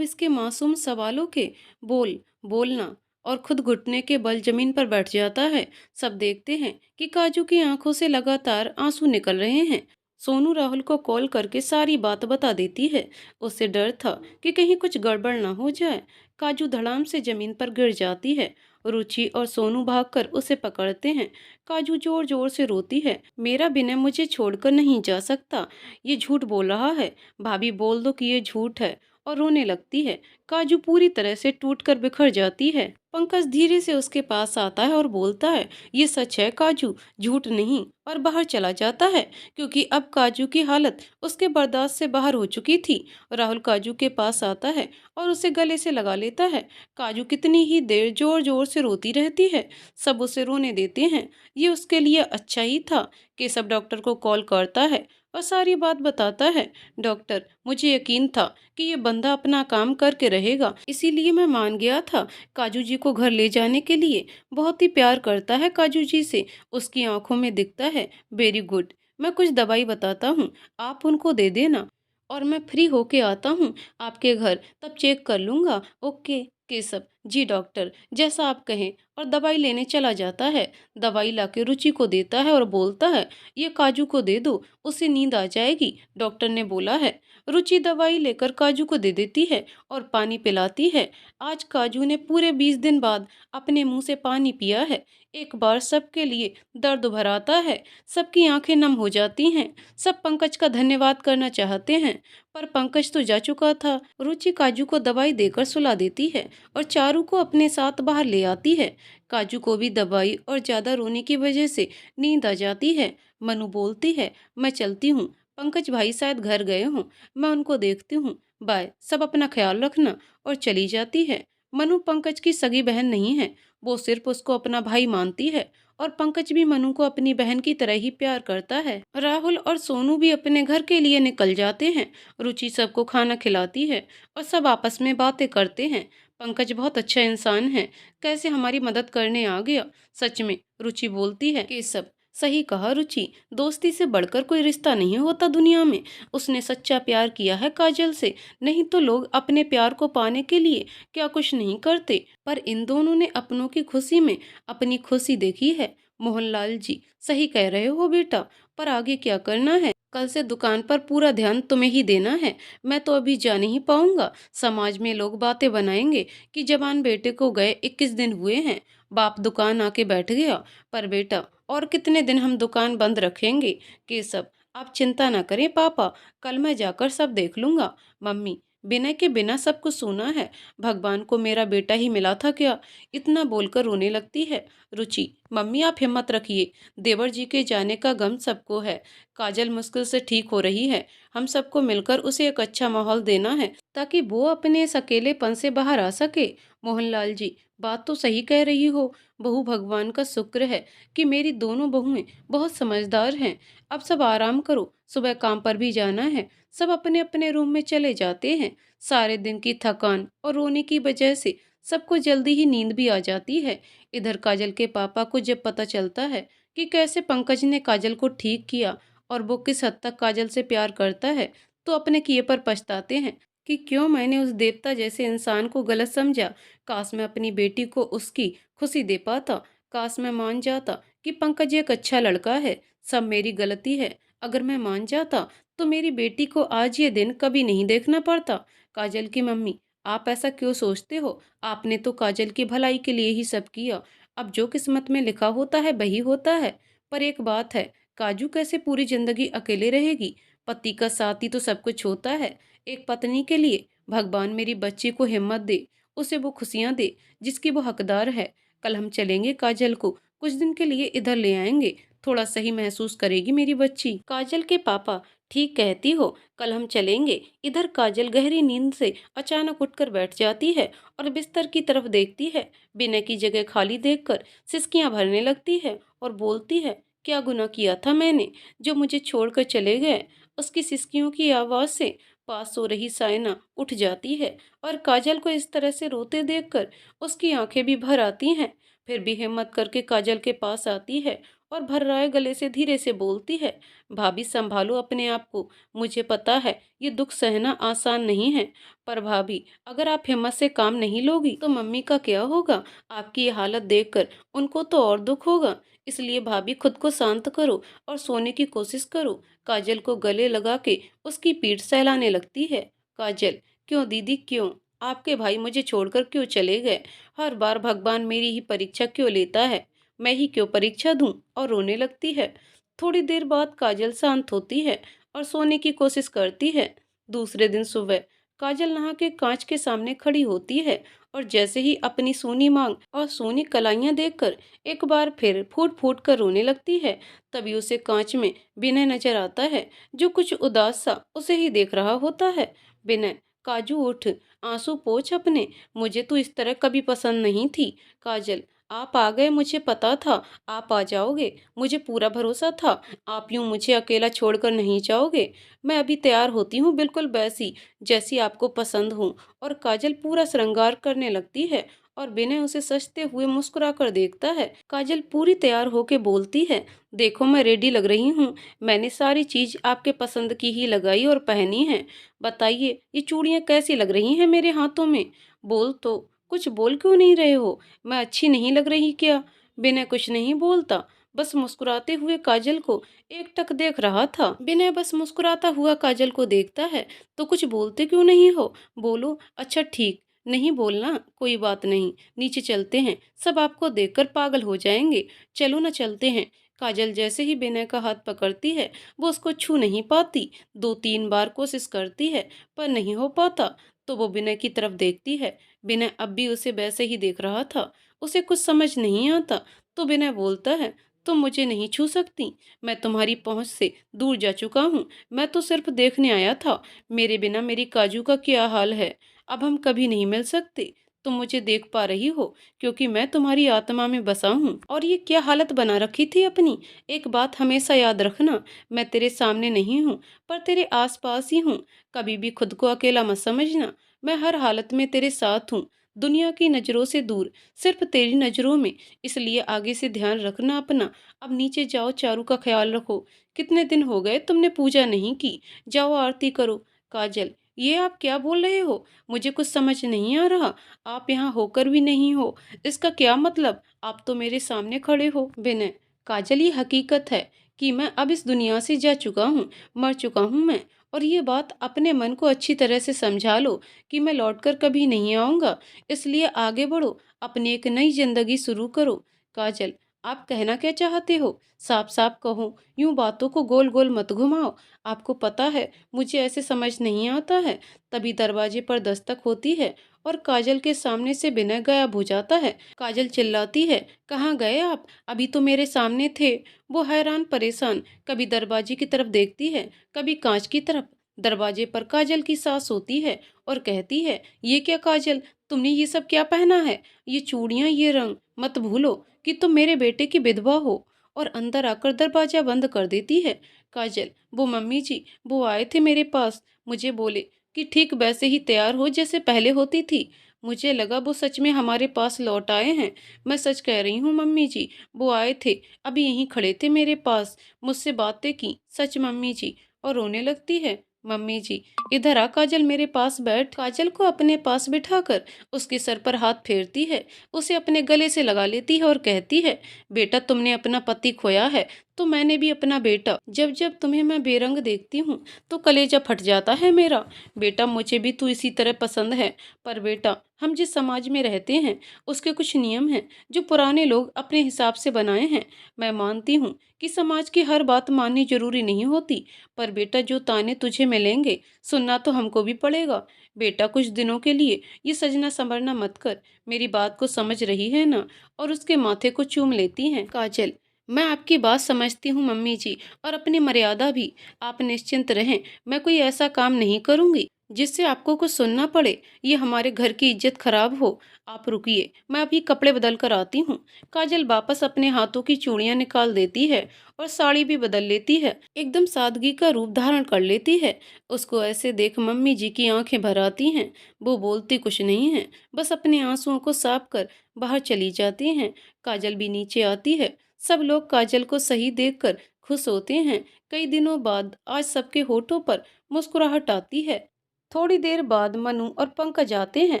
Speaker 1: इसके मासूम सवालों के। बोल, बोलना। और खुद घुटने के बल जमीन पर बैठ जाता है। सब देखते हैं कि काजू की आंखों से लगातार आंसू निकल रहे हैं। सोनू राहुल को कॉल करके सारी बात बता देती है। उसे डर था कि कहीं कुछ गड़बड़ ना हो जाए। काजू धड़ाम से जमीन पर गिर जाती है। रुचि और सोनू भागकर उसे पकड़ते हैं। काजू जोर जोर से रोती है, मेरा बिना मुझे छोड़कर नहीं जा सकता, ये झूठ बोल रहा है, भाभी बोल दो कि ये झूठ है। और रोने लगती है। काजू पूरी तरह से टूटकर बिखर जाती है। पंकज धीरे से उसके पास आता है और बोलता है, ये सच है काजू, झूठ नहीं। और बाहर चला जाता है, क्योंकि अब काजू की हालत उसके बर्दाश्त से बाहर हो चुकी थी। राहुल काजू के पास आता है और उसे गले से लगा लेता है। काजू कितनी ही देर जोर जोर से रोती रहती है। सब उसे रोने देते हैं। ये उसके लिए अच्छा ही था कि सब डॉक्टर को कॉल करता है और सारी बात बताता है। डॉक्टर, मुझे यकीन था कि ये बंदा अपना काम करके रहेगा, इसीलिए मैं मान गया था काजू जी को घर ले जाने के लिए। बहुत ही प्यार करता है काजू जी से, उसकी आंखों में दिखता है। Very good. मैं कुछ दवाई बताता हूँ, आप उनको दे देना और मैं फ्री होके आता हूँ आपके घर, तब चेक कर लूँगा। ओके केशव जी डॉक्टर, जैसा आप कहें। और दवाई लेने चला जाता है। दवाई लाके रुचि को देता है और बोलता है, ये काजू को दे दो, उसे नींद आ जाएगी, डॉक्टर ने बोला है। रुचि दवाई लेकर काजू को दे देती है और पानी पिलाती है। आज काजू ने पूरे 20 दिन बाद अपने मुंह से पानी पिया है। एक बार सबके लिए दर्द भराता है। सबकी आंखें नम हो जाती हैं। सब पंकज का धन्यवाद करना चाहते हैं, पर पंकज तो जा चुका था। रुचि काजू को दवाई देकर सुला देती है और चारू को अपने साथ बाहर ले आती है। काजू को भी दवाई और ज्यादा रोने की वजह से नींद आ जाती है। मनु बोलती है, मैं चलती हूँ, पंकज भाई शायद घर गए हों, मैं उनको देखती हूँ, बाय, सब अपना ख्याल रखना। और चली जाती है। मनु पंकज की सगी बहन नहीं है, वो सिर्फ उसको अपना भाई मानती है। और पंकज भी मनु को अपनी बहन की तरह ही प्यार करता है। राहुल और सोनू भी अपने घर के लिए निकल जाते हैं। रुचि सबको खाना खिलाती है और सब आपस में बातें करते हैं। पंकज बहुत अच्छा इंसान है, कैसे हमारी मदद करने आ गया। सच में, रुचि बोलती है, केशव सही कहा रुचि, दोस्ती से बढ़कर कोई रिश्ता नहीं होता दुनिया में। उसने सच्चा प्यार किया है काजल से, नहीं तो लोग अपने प्यार को पाने के लिए क्या कुछ नहीं करते। पर इन दोनों ने अपनों की खुशी में अपनी खुशी देखी है। मोहनलाल जी, सही कह रहे हो बेटा, पर आगे क्या करना है? कल से दुकान पर पूरा ध्यान तुम्हें ही देना है। मैं तो अभी जा नहीं पाऊंगा। समाज में लोग बातें बनाएंगे कि जवान बेटे को गए 21 दिन हुए हैं, बाप दुकान आके बैठ गया। पर बेटा, और कितने दिन हम दुकान बंद रखेंगे? केशव, आप चिंता न करें पापा, कल मैं जाकर सब देख लूंगा। मम्मी, बिना के बिना सब कुछ सुना है, भगवान को मेरा बेटा ही मिला था क्या? इतना बोलकर रोने लगती है। रुचि, मम्मी आप हिम्मत रखिए, देवर जी के जाने का गम सबको है। काजल मुश्किल से ठीक हो रही है, हम सबको मिलकर उसे एक अच्छा माहौल देना है ताकि वो अपने इस अकेलेपन से बाहर आ सके। मोहनलाल जी, बात तो सही कह रही हो बहू, भगवान का शुक्र है कि मेरी दोनों बहुएं बहुत समझदार हैं। अब सब आराम करो, सुबह काम पर भी जाना है। सब अपने अपने रूम में चले जाते हैं। सारे दिन की थकान और रोने की वजह से सबको जल्दी ही नींद भी आ जाती है। इधर काजल के पापा को जब पता चलता है कि कैसे पंकज ने काजल को ठीक किया और वो किस हद तक काजल से प्यार करता है, तो अपने किए पर पछताते हैं कि क्यों मैंने उस देवता जैसे इंसान को गलत समझा। काश मैं अपनी बेटी को उसकी खुशी दे पाता। काश मैं मान जाता कि पंकज एक अच्छा लड़का है। सब मेरी गलती है। अगर मैं मान जाता तो मेरी बेटी को आज ये दिन कभी नहीं देखना पड़ता। काजल की मम्मी, आप ऐसा क्यों सोचते हो? आपने तो काजल की भलाई के लिए ही सब किया। अब जो किस्मत में लिखा होता है वही होता है। पर एक बात है, काजू कैसे पूरी जिंदगी अकेले रहेगी? पति का साथ ही तो सब कुछ होता है। एक पत्नी के लिए भगवान मेरी बच्ची को हिम्मत दे, उसे वो खुशियां दे जिसकी वो हकदार है। कल हम चलेंगे काजल को कुछ दिन के लिए इधर ले आएंगे, थोड़ा सही महसूस करेगी मेरी बच्ची। काजल के पापा, ठीक कहती हो, कल हम चलेंगे। इधर काजल गहरी नींद से अचानक उठकर बैठ जाती है और बिस्तर की तरफ देखती है। बिना की जगह खाली देखकर सिसकियां भरने लगती है और बोलती है, क्या गुनाह किया था मैंने जो मुझे छोड़कर चले गए। उसकी सिसकियों की आवाज से पास सो रही सायना उठ जाती है और काजल को इस तरह से रोते देखकर उसकी आंखें भी भर आती हैं। फिर भी हिम्मत करके काजल के पास आती है और भर्राए गले से धीरे से बोलती है, भाभी संभालो अपने आप को, मुझे पता है ये दुख सहना आसान नहीं है, पर भाभी अगर आप हिम्मत से काम नहीं लोगी तो मम्मी का क्या होगा। आपकी ये हालत देखकर उनको तो और दुख होगा, इसलिए भाभी खुद को शांत करो और सोने की कोशिश करो। काजल को गले लगा के उसकी पीठ सहलाने लगती है। काजल, क्यों दीदी क्यों, आपके भाई मुझे छोड़कर क्यों चले गए। हर बार भगवान मेरी ही परीक्षा क्यों लेता है, मैं ही क्यों परीक्षा दूं। और रोने लगती है। थोड़ी देर बाद काजल शांत होती है और सोने की कोशिश करती है। दूसरे दिन सुबह काजल नहा के कांच के सामने खड़ी होती है और जैसे ही अपनी सोनी मांग और सोनी कलाइयां देखकर एक बार फिर फूट फूट कर रोने लगती है। तभी उसे कांच में विनय नजर आता है, जो कुछ उदास सा उसे ही देख रहा होता है। विनय, काजू उठ, आंसू पोंछ अपने, मुझे तो इस तरह कभी पसंद नहीं थी। काजल, आप आ गए, मुझे पता था आप आ जाओगे, मुझे पूरा भरोसा था। आप यूं मुझे अकेला छोड़कर नहीं जाओगे। मैं अभी तैयार होती हूँ, बिल्कुल वैसी जैसी आपको पसंद हूँ। और काजल पूरा श्रृंगार करने लगती है और विनय उसे सजते हुए मुस्कुरा कर देखता है। काजल पूरी तैयार होके बोलती है, देखो मैं रेडी लग रही हूँ, मैंने सारी चीज आपके पसंद की ही लगाई और पहनी है। बताइए ये चूड़ियाँ कैसी लग रही हैं मेरे हाथों में। बोल तो, कुछ बोल क्यों नहीं रहे हो, मैं अच्छी नहीं लग रही क्या। विनय कुछ नहीं बोलता, बस मुस्कुराते हुए काजल को एकटक देख रहा था। विनय बस मुस्कुराता हुआ काजल को देखता है, तो कुछ बोलते क्यों नहीं हो, बोलो। अच्छा ठीक, नहीं बोलना, कोई बात नहीं, नीचे चलते हैं, सब आपको देखकर पागल हो जाएंगे, चलो ना चलते हैं। काजल जैसे ही विनय का हाथ पकड़ती है वो उसको छू नहीं पाती। 2-3 बार कोशिश करती है पर नहीं हो पाता, तो वो विनय की तरफ देखती है। विनय अब भी उसे वैसे ही देख रहा था। उसे कुछ समझ नहीं आता, तो विनय बोलता है, तुम मुझे नहीं छू सकती, मैं तुम्हारी पहुंच से दूर जा चुका हूँ, मैं तो सिर्फ देखने आया था, मेरे बिना मेरी काजू का क्या हाल है। अब हम कभी नहीं मिल सकते, तुम मुझे देख पा रही हो क्योंकि मैं तुम्हारी आत्मा में बसा हूँ। और ये क्या हालत बना रखी थी अपनी। एक बात हमेशा याद रखना, मैं तेरे सामने नहीं हूँ पर तेरे आस पास ही हूँ। कभी भी खुद को अकेला मत समझना, मैं हर हालत में तेरे साथ हूँ, दुनिया की नज़रों से दूर, सिर्फ तेरी नज़रों में। इसलिए आगे से ध्यान रखना अपना। अब नीचे जाओ, चारू का ख्याल रखो, कितने दिन हो गए तुमने पूजा नहीं की, जाओ आरती करो। काजल, ये आप क्या बोल रहे हो, मुझे कुछ समझ नहीं आ रहा। आप यहाँ होकर भी नहीं हो, इसका क्या मतलब, आप तो मेरे सामने खड़े हो। विनय, काजल ये हकीकत है कि मैं अब इस दुनिया से जा चुका हूँ, मर चुका हूँ मैं। और ये बात अपने मन को अच्छी तरह से समझा लो कि मैं लौटकर कभी नहीं आऊँगा। इसलिए आगे बढ़ो, अपनी एक नई जिंदगी शुरू करो। काजल, आप कहना क्या चाहते हो, साफ साफ कहो, यूं बातों को गोल गोल मत घुमाओ। आपको पता है मुझे ऐसे समझ नहीं आता है। तभी दरवाजे पर दस्तक होती है और काजल के सामने से विनय गायब हो जाता है। काजल चिल्लाती है, कहाँ गए आप, अभी तो मेरे सामने थे। वो हैरान परेशान कभी दरवाजे की तरफ देखती है, कभी कांच की तरफ। दरवाजे पर काजल की सास होती है और कहती है, ये क्या काजल, तुमने ये सब क्या पहना है, ये चूड़ियां, ये रंग, मत भूलो कि तुम मेरे बेटे की विधवा हो। और अंदर आकर दरवाजा बंद कर देती है। काजल, वो मम्मी जी, वो आए थे मेरे पास, मुझे बोले कि ठीक वैसे ही तैयार हो जैसे पहले होती थी। मुझे लगा वो सच में हमारे पास लौट आए हैं। मैं सच कह रही हूँ मम्मी जी, वो आए थे, अभी यहीं खड़े थे मेरे पास, मुझसे बातें की, सच मम्मी जी। और रोने लगती है। मम्मी जी, इधर आ काजल, मेरे पास बैठ। काजल को अपने पास बिठाकर उसके सर पर हाथ फेरती है, उसे अपने गले से लगा लेती है और कहती है, बेटा तुमने अपना पति खोया है, तो मैंने भी अपना बेटा, जब जब तुम्हें मैं बेरंग देखती हूँ तो कलेजा फट जाता है मेरा। बेटा, मुझे भी तू इसी तरह पसंद है। पर बेटा, हम जिस समाज में रहते हैं उसके कुछ नियम हैं जो पुराने लोग अपने हिसाब से बनाए हैं। मैं मानती हूँ कि समाज की हर बात माननी जरूरी नहीं होती, पर बेटा, जो ताने तुझे मिलेंगे सुनना तो हमको भी पड़ेगा। बेटा, कुछ दिनों के लिए ये सजना संवरना मत कर। मेरी बात को समझ रही है ना? और उसके माथे को चूम लेती हैं। काजल, मैं आपकी बात समझती हूँ मम्मी जी, और अपनी मर्यादा भी। आप निश्चिंत रहें, मैं कोई ऐसा काम नहीं करूँगी जिससे आपको कुछ सुनना पड़े, ये हमारे घर की इज्जत खराब हो। आप रुकिए, मैं अभी कपड़े बदल कर आती हूँ। काजल वापस अपने हाथों की चूड़ियाँ निकाल देती है और साड़ी भी बदल लेती है, एकदम सादगी का रूप धारण कर लेती है। उसको ऐसे देख मम्मी जी की आंखें भर आती हैं। वो बोलती कुछ नहीं है, बस अपने आंसुओं को साफ कर बाहर चली जाती हैं। काजल भी नीचे आती है। सब लोग काजल को सही देखकर खुश होते हैं। कई दिनों बाद आज सबके होठों पर मुस्कुराहट आती है। थोड़ी देर बाद मनु और पंकज आते हैं।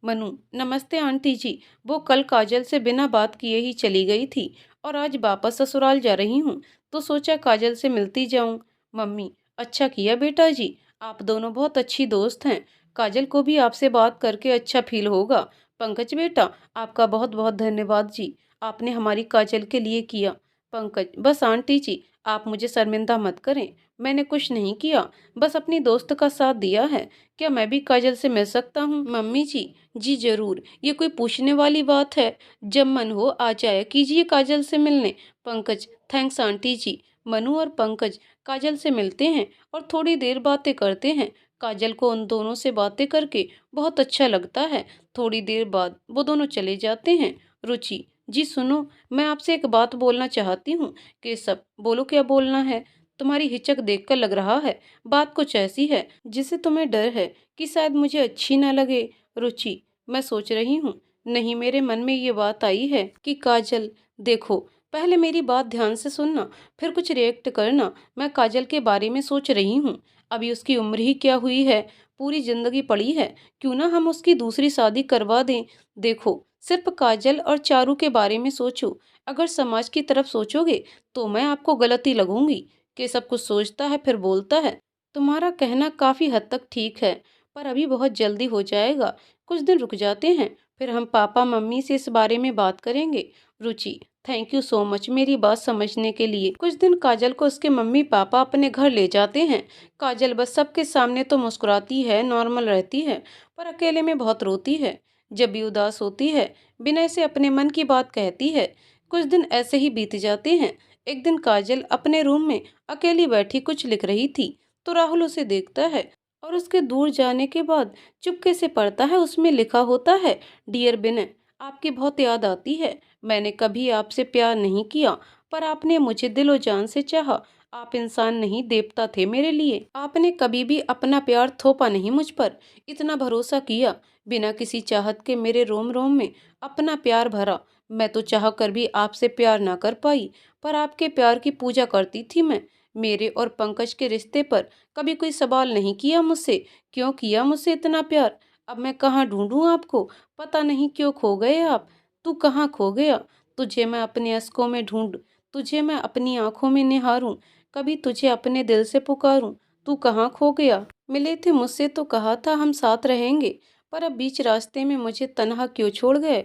Speaker 1: मनु, नमस्ते आंटी जी। वो कल काजल से बिना बात किए ही चली गई थी और आज वापस ससुराल जा रही हूँ, तो सोचा काजल से मिलती जाऊं। मम्मी, अच्छा किया बेटा जी, आप दोनों बहुत अच्छी दोस्त हैं। काजल को भी आपसे बात करके अच्छा फील होगा। पंकज बेटा, आपका बहुत बहुत धन्यवाद जी, आपने हमारी काजल के लिए किया। पंकज, बस आंटी जी, आप मुझे शर्मिंदा मत करें, मैंने कुछ नहीं किया, बस अपनी दोस्त का साथ दिया है। क्या मैं भी काजल से मिल सकता हूँ? मम्मी जी, जी जरूर, ये कोई पूछने वाली बात है? जब मन हो आ जाया कीजिए काजल से मिलने। पंकज, थैंक्स आंटी जी। मनु और पंकज काजल से मिलते हैं और थोड़ी देर बातें करते हैं। काजल को उन दोनों से बातें करके बहुत अच्छा लगता है। थोड़ी देर बाद वो दोनों चले जाते हैं। रुचि, जी सुनो, मैं आपसे एक बात बोलना चाहती हूँ। केशव, बोलो, क्या बोलना है? तुम्हारी हिचक देखकर लग रहा है बात कुछ ऐसी है जिसे तुम्हें डर है कि शायद मुझे अच्छी ना लगे। रुचि, मैं सोच रही हूँ, नहीं, मेरे मन में ये बात आई है कि काजल, देखो, पहले मेरी बात ध्यान से सुनना, फिर कुछ रिएक्ट करना। मैं काजल के बारे में सोच रही हूँ। अभी उसकी उम्र ही क्या हुई है, पूरी जिंदगी पड़ी है, क्यों ना हम उसकी दूसरी शादी करवा दें। देखो, सिर्फ काजल और चारू के बारे में सोचो, अगर समाज की तरफ सोचोगे तो मैं आपको गलत ही लगूंगी। कि सब कुछ सोचता है फिर बोलता है। तुम्हारा कहना काफी हद तक ठीक है, पर अभी बहुत जल्दी हो जाएगा। कुछ दिन रुक जाते हैं, फिर हम पापा मम्मी से इस बारे में बात करेंगे। रुचि, थैंक यू सो मच मेरी बात समझने के लिए। कुछ दिन काजल को उसके मम्मी पापा अपने घर ले जाते हैं। काजल बस सबके सामने तो मुस्कुराती है, नॉर्मल रहती है, पर अकेले में बहुत रोती है। जब भी उदास होती है, विनय से अपने मन की बात कहती है। कुछ दिन ऐसे ही बीत जाते हैं। एक दिन काजल अपने रूम में अकेली बैठी कुछ लिख रही थी, तो राहुल उसे देखता है और उसके दूर जाने के बाद चुपके से पढ़ता है। उसमें लिखा होता है, डियर विनय, आपकी बहुत याद आती है। मैंने कभी आपसे प्यार नहीं किया, पर आपने मुझे दिलो जान से चाहा। आप इंसान नहीं, देवता थे मेरे लिए। आपने कभी भी अपना प्यार थोपा नहीं मुझ पर, इतना भरोसा किया, बिना किसी चाहत के मेरे रोम रोम में अपना प्यार भरा। मैं तो चाह कर भी आपसे प्यार ना कर पाई, पर आपके प्यार की पूजा करती थी मैं। मेरे और पंकज के रिश्ते पर कभी कोई सवाल नहीं किया मुझसे, क्यों किया मुझसे इतना प्यार? अब मैं कहाँ ढूंढूं आपको, पता नहीं क्यों खो गए आप। तू कहाँ खो गया? तुझे मैं अपने अश्कों में ढूंढ, तुझे मैं अपनी आंखों में निहारूं, कभी तुझे अपने दिल से पुकारूं। तू कहाँ खो गया? मिले थे मुझसे तो कहा था हम साथ रहेंगे, पर अब बीच रास्ते में मुझे तन्हा क्यों छोड़ गए?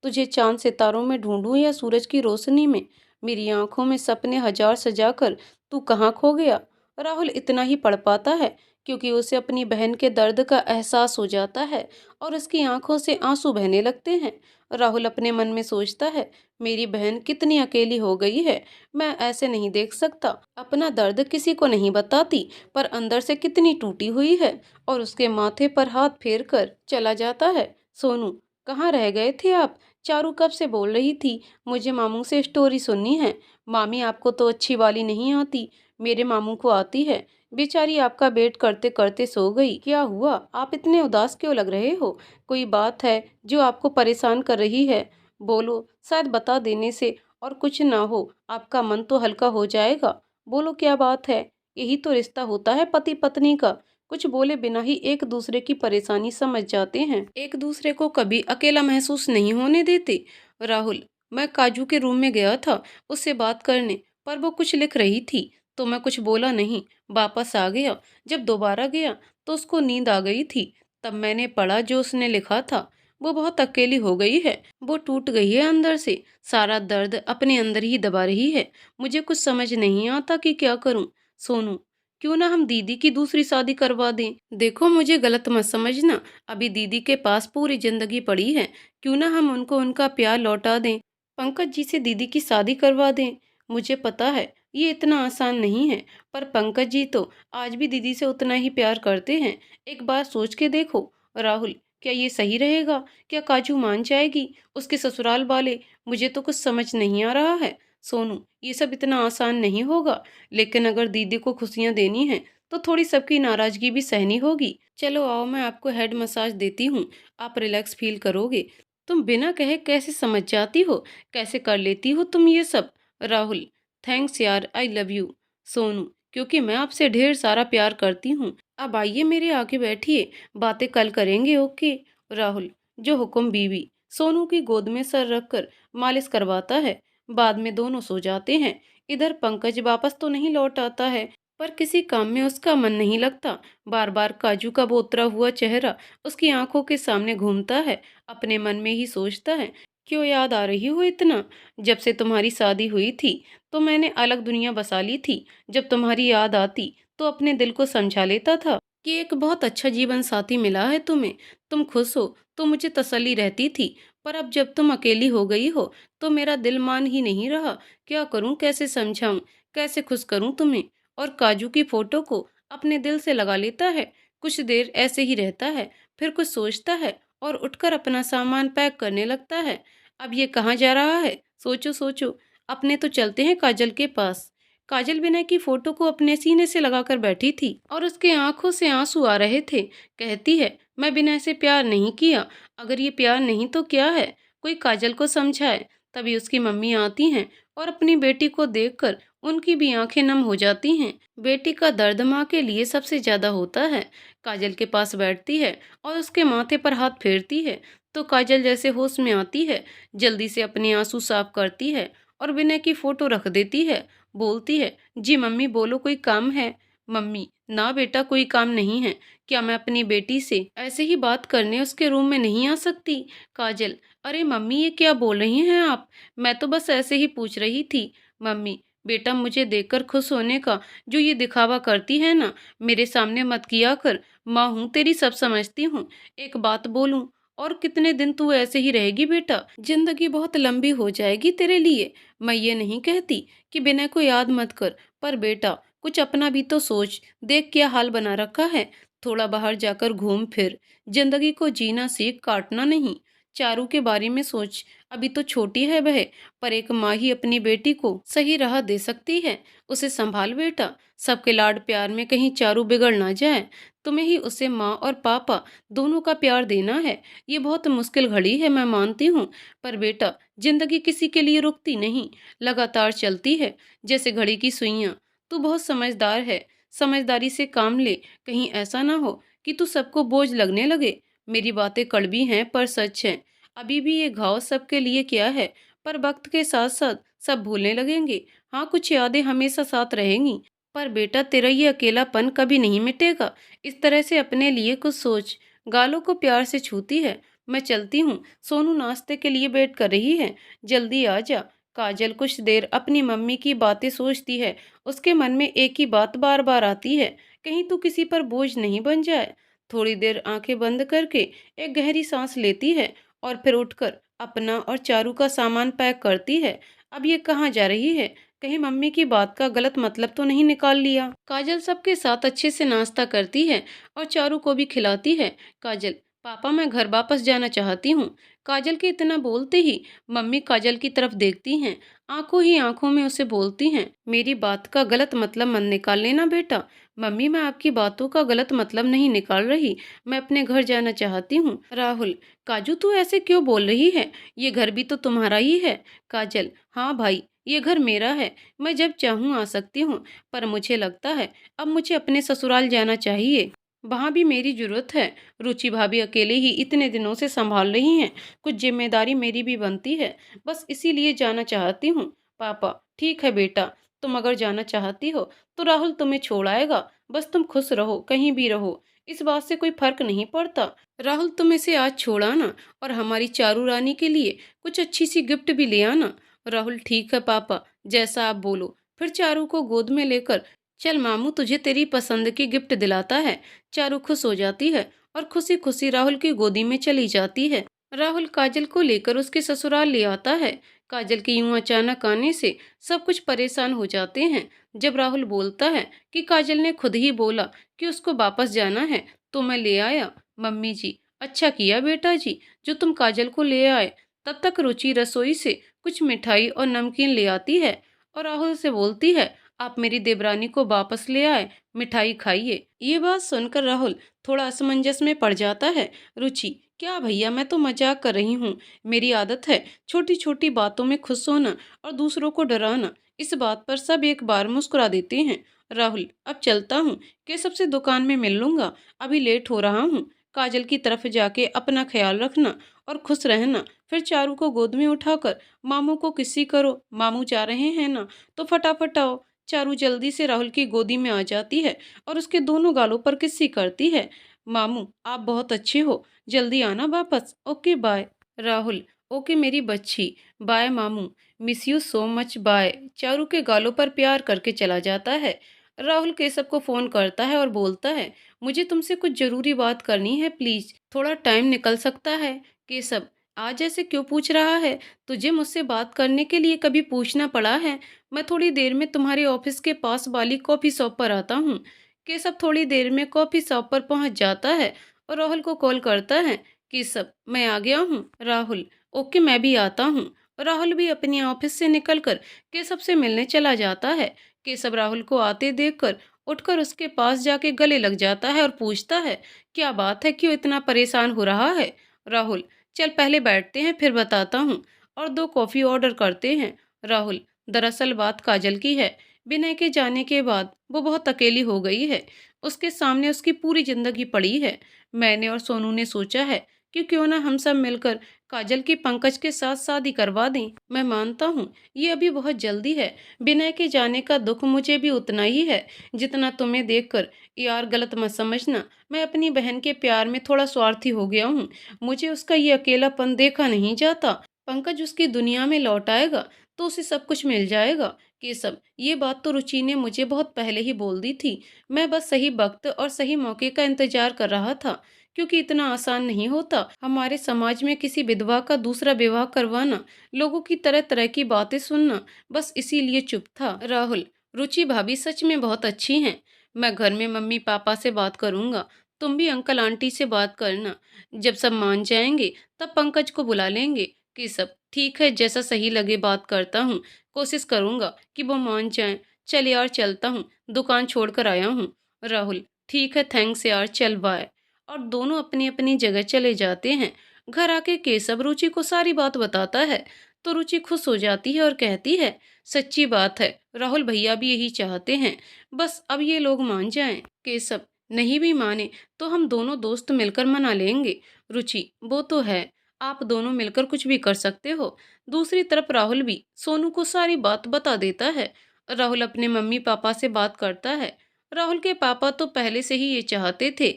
Speaker 1: तुझे चांद सितारों में ढूंढूं या सूरज की रोशनी में? मेरी आंखों में सपने हजार सजाकर तू कहाँ खो गया? राहुल इतना ही पढ़ पाता है, क्योंकि उसे अपनी बहन के दर्द का एहसास हो जाता है और उसकी आंखों से आंसू बहने लगते हैं। राहुल अपने मन में सोचता है, मेरी बहन कितनी अकेली हो गई है, मैं ऐसे नहीं देख सकता। अपना दर्द किसी को नहीं बताती, पर अंदर से कितनी टूटी हुई है। और उसके माथे पर हाथ फेर कर चला जाता है। सोनू, कहाँ रह गए थे आप? चारू कब से बोल रही थी मुझे मामू से स्टोरी सुननी है। मामी, आपको तो अच्छी वाली नहीं आती, मेरे मामू को आती है। बेचारी आपका वेट करते करते सो गई। क्या हुआ, आप इतने उदास क्यों लग रहे हो? कोई बात है जो आपको परेशान कर रही है? बोलो, शायद बता देने से और कुछ ना हो, आपका मन तो हल्का हो जाएगा। बोलो, क्या बात है? यही तो रिश्ता होता है पति पत्नी का। कुछ बोले बिना ही एक दूसरे की परेशानी समझ जाते हैं, एक दूसरे को कभी अकेला महसूस नहीं होने देते। राहुल, मैं काजू के रूम में गया था उससे बात करने, पर वो कुछ लिख रही थी, तो मैं कुछ बोला नहीं, वापस आ गया। जब दोबारा गया तो उसको नींद आ गई थी। तब मैंने पढ़ा जो उसने लिखा था। वो बहुत अकेली हो गई है, वो टूट गई है अंदर से, सारा दर्द अपने अंदर ही दबा रही है। मुझे कुछ समझ नहीं आता कि क्या करूं। सोनू, क्यों ना हम दीदी की दूसरी शादी करवा दें। देखो, मुझे गलत मत समझना, अभी दीदी के पास पूरी जिंदगी पड़ी है। क्यों ना हम उनको उनका प्यार लौटा दें, पंकज जी से दीदी की शादी करवा दें। मुझे पता है ये इतना आसान नहीं है, पर पंकज जी तो आज भी दीदी से उतना ही प्यार करते हैं। एक बार सोच के देखो राहुल, क्या ये सही रहेगा? क्या काजू मान जाएगी? उसके ससुराल वाले? मुझे तो कुछ समझ नहीं आ रहा है। सोनू, ये सब इतना आसान नहीं होगा, लेकिन अगर दीदी को खुशियां देनी है तो थोड़ी सबकी नाराजगी भी सहनी होगी। चलो आओ, मैं आपको हेड मसाज देती हूँ, आप रिलैक्स फील करोगे। तुम बिना कहे कैसे समझ जाती हो, कैसे कर लेती हो तुम ये सब। राहुल, थैंक्स यार, आई लव यू। सोनू, क्योंकि मैं आपसे ढेर सारा प्यार करती हूँ। अब आइए मेरे आगे बैठिए, बातें कल करेंगे, ओके। राहुल, जो हुक्म बीवी। सोनू की गोद में सर रखकर मालिश करवाता है। बाद में दोनों सो जाते हैं। इधर पंकज वापस तो नहीं लौट आता है, पर किसी काम में उसका मन नहीं लगता। बार बार काजू का वो उतरा हुआ चेहरा उसकी आंखों के सामने घूमता है। अपने मन में ही सोचता है, क्यों याद आ रही हो इतना? जब से तुम्हारी शादी हुई थी तो मैंने अलग दुनिया बसा ली थी। जब तुम्हारी याद आती तो अपने दिल को समझा लेता था कि एक बहुत अच्छा जीवन साथी मिला है तुम्हें। तुम खुश हो तो मुझे तसल्ली रहती थी, पर अब जब तुम अकेली हो गई हो तो मेरा दिल मान ही नहीं रहा। क्या करूं, कैसे समझाऊं, कैसे खुश करूं तुम्हें? और काजू की फोटो को अपने दिल से लगा लेता है। कुछ देर ऐसे ही रहता है, फिर कुछ सोचता है और उठकर अपना सामान पैक करने लगता है। अब ये कहाँ जा रहा है? सोचो सोचो, अपने तो चलते हैं काजल के पास। काजल विनय की फोटो को अपने सीने से लगाकर बैठी थी और उसके आंखों से आंसू आ रहे थे। कहती है, मैं विनय से प्यार नहीं किया। अगर ये प्यार नहीं तो क्या है? कोई काजल को समझाए। तभी उसकी मम्मी आती हैं और अपनी बेटी को देखकर उनकी भी आंखें नम हो जाती हैं। बेटी का दर्द माँ के लिए सबसे ज्यादा होता है। काजल के पास बैठती है और उसके माथे पर हाथ फेरती है तो काजल जैसे होश में आती है, जल्दी से अपने आंसू साफ करती है और विनय की फोटो रख देती है। बोलती है, जी मम्मी बोलो, कोई काम है? मम्मी, ना बेटा, कोई काम नहीं है। क्या मैं अपनी बेटी से ऐसे ही बात करने उसके रूम में नहीं आ सकती? काजल, अरे मम्मी, ये क्या बोल रही हैं आप? मैं तो बस ऐसे ही पूछ रही थी। मम्मी, बेटा, मुझे देखकर खुश होने का जो ये दिखावा करती है ना, मेरे सामने मत किया कर। माँ हूँ तेरी, सब समझती हूँ। एक बात बोलूं, और कितने दिन तू ऐसे ही रहेगी बेटा? जिंदगी बहुत लंबी हो जाएगी तेरे लिए। मैं ये नहीं कहती कि विनय को याद मत कर, पर बेटा कुछ अपना भी तो सोच। देख क्या हाल बना रखा है। थोड़ा बाहर जाकर घूम फिर, जिंदगी को जीना सीख, काटना नहीं। चारू के बारे में सोच, अभी तो छोटी है वह, पर एक माँ ही अपनी बेटी को सही राह दे सकती है। उसे संभाल बेटा, सबके लाड प्यार में कहीं चारू बिगड़ ना जाए। तुम्हें ही उसे माँ और पापा दोनों का प्यार देना है। ये बहुत मुश्किल घड़ी है, मैं मानती हूँ, पर बेटा जिंदगी किसी के लिए रुकती नहीं, लगातार चलती है जैसे घड़ी की सुइयां। तू बहुत समझदार है, समझदारी से काम ले। कहीं ऐसा ना हो कि तू सबको बोझ लगने लगे। मेरी बातें कड़वी हैं पर सच हैं। अभी भी ये घाव सबके लिए क्या है, पर वक्त के साथ साथ सब भूलने लगेंगे। हाँ, कुछ यादें हमेशा साथ रहेंगी, पर बेटा तेरा ये अकेलापन कभी नहीं मिटेगा। इस तरह से अपने लिए कुछ सोच। गालों को प्यार से छूती है। मैं चलती हूँ, सोनू नाश्ते के लिए वेट कर रही है, जल्दी आ जा। काजल कुछ देर अपनी मम्मी की बातें सोचती है। उसके मन में एक ही बात बार बार आती है, कहीं तू किसी पर बोझ नहीं बन जाए। थोड़ी देर आंखें बंद करके एक गहरी सांस लेती है और फिर उठकर अपना और चारू का सामान पैक करती है। अब ये कहाँ जा रही है? कहीं मम्मी की बात का गलत मतलब तो नहीं निकाल लिया। काजल सबके साथ अच्छे से नाश्ता करती है और चारू को भी खिलाती है। काजल, पापा मैं घर वापस जाना चाहती हूँ। काजल के इतना बोलते ही मम्मी काजल की तरफ देखती हैं, आंखों ही आंखों में उसे बोलती हैं, मेरी बात का गलत मतलब मत निकाल लेना बेटा। मम्मी, मैं आपकी बातों का गलत मतलब नहीं निकाल रही, मैं अपने घर जाना चाहती हूँ। राहुल, काजू तू ऐसे क्यों बोल रही है? ये घर भी तो तुम्हारा ही है। काजल, हाँ भाई, ये घर मेरा है, मैं जब चाहूँ आ सकती हूँ, पर मुझे लगता है अब मुझे अपने ससुराल जाना चाहिए। वहाँ भी मेरी जरूरत है। रुचि भाभी अकेले ही इतने दिनों से संभाल रही हैं, कुछ जिम्मेदारी मेरी भी बनती है, बस इसीलिए जाना चाहती हूँ। पापा, ठीक है बेटा, तुम अगर जाना चाहती हो तो राहुल तुम्हें छोड़ आएगा, बस तुम खुश रहो, कहीं भी रहो, इस बात से कोई फर्क नहीं पड़ता। राहुल तुम इसे आज छोड़ आना और हमारी चारू रानी के लिए कुछ अच्छी सी गिफ्ट भी ले आना। राहुल ठीक है पापा, जैसा आप बोलो। फिर चारू को गोद में लेकर, चल मामू तुझे तेरी पसंद की गिफ्ट दिलाता है। चारू खुश हो जाती है और खुशी खुशी राहुल की गोदी में चली जाती है। राहुल काजल को लेकर उसके ससुराल ले आता है। काजल के यूं अचानक आने से सब कुछ परेशान हो जाते हैं। जब राहुल बोलता है कि काजल ने खुद ही बोला कि उसको वापस जाना है तो मैं ले आया। मम्मी जी, अच्छा किया बेटा जी जो तुम काजल को ले आए। तब तक रुचि रसोई से कुछ मिठाई और नमकीन ले आती है और राहुल से बोलती है, आप मेरी देवरानी को वापस ले आए, मिठाई खाइए। ये बात सुनकर राहुल थोड़ा असमंजस में पड़ जाता है। रुचि, क्या भैया, मैं तो मजाक कर रही हूँ। मेरी आदत है छोटी छोटी बातों में खुश होना और दूसरों को डराना। इस बात पर सब एक बार मुस्कुरा देते हैं। राहुल, अब चलता हूँ, केशव से दुकान में मिल लूंगा, अभी लेट हो रहा हूँ। काजल की तरफ जाके अपना ख्याल रखना और खुश रहना। फिर चारू को गोद में उठाकर मामू को किसी करो। मामू जा रहे हैं ना, तो फटाफट आओ। चारू जल्दी से राहुल की गोदी में आ जाती है और उसके दोनों गालों पर किस्सी करती है। मामू आप बहुत अच्छे हो, जल्दी आना वापस। Okay bye. राहुल, ओके मेरी बच्ची, बाय मामू, miss you so much, bye. Charu के गालों पर प्यार करके चला जाता है। राहुल केशव को फोन करता है और बोलता है, मुझे तुमसे कुछ जरूरी बात करनी है, प्लीज थोड़ा टाइम निकल सकता है। केशव, आज ऐसे क्यों पूछ रहा है? तुझे मुझसे बात करने के लिए कभी पूछना पड़ा है? मैं थोड़ी देर में तुम्हारे ऑफिस के पास वाली कॉफी शॉप पर आता हूँ। केशव थोड़ी देर में कॉफी शॉप पर पहुंच जाता है और राहुल को कॉल करता है। केशव, मैं आ गया हूँ। राहुल, ओके मैं भी आता हूँ। राहुल भी अपने ऑफिस से निकलकर केशव से मिलने चला जाता है। केशव राहुल को आते देखकर उठकर उसके पास जाके गले लग जाता है और पूछता है, क्या बात है, क्यों इतना परेशान हो रहा है? राहुल, चल पहले बैठते हैं फिर बताता हूँ, और 2 कॉफी ऑर्डर करते हैं। राहुल, दरअसल बात काजल की है। विनय के जाने के बाद वो बहुत अकेली हो गई है। उसके सामने उसकी पूरी जिंदगी पड़ी है। मैंने और सोनू ने सोचा है कि क्यों ना हम सब मिलकर काजल की पंकज के साथ शादी करवा दें। मैं मानता हूँ ये अभी बहुत जल्दी है। विनय के जाने का दुख मुझे भी उतना ही है जितना तुम्हें देखकर। यार गलत मत समझना, मैं अपनी बहन के प्यार में थोड़ा स्वार्थी हो गया हूँ। मुझे उसका ये अकेलापन देखा नहीं जाता। पंकज उसकी दुनिया में लौट आएगा तो उसे सब कुछ मिल जाएगा। केशव, ये बात तो रुचि ने मुझे बहुत पहले ही बोल दी थी। मैं बस सही वक्त और सही मौके का इंतजार कर रहा था, क्योंकि इतना आसान नहीं होता हमारे समाज में किसी विधवा का दूसरा विवाह करवाना, लोगों की तरह तरह की बातें सुनना। बस इसीलिए चुप था। राहुल, रुचि भाभी सच में बहुत अच्छी हैं। मैं घर में मम्मी पापा से बात करूंगा, तुम भी अंकल आंटी से बात करना। जब सब मान जाएंगे तब पंकज को बुला लेंगे। केशव, ठीक है, जैसा सही लगे बात करता हूँ, कोशिश करूंगा कि वो मान जाएं। चल यार चलता हूँ, दुकान छोड़कर आया हूँ। राहुल, ठीक है, थैंक्स यार, चल बाय। और दोनों अपनी अपनी जगह चले जाते हैं। घर आके केशव रुचि को सारी बात बताता है तो रुचि खुश हो जाती है और कहती है, सच्ची बात है, राहुल भैया भी यही चाहते हैं, बस अब ये लोग मान जाएं। केशव, नहीं भी माने तो हम दोनों दोस्त मिलकर मना लेंगे। रुचि, वो तो है, आप दोनों मिलकर कुछ भी कर सकते हो। दूसरी तरफ राहुल भी सोनू को सारी बात बता देता है। राहुल अपने मम्मी पापा से बात करता है। राहुल के पापा तो पहले से ही ये चाहते थे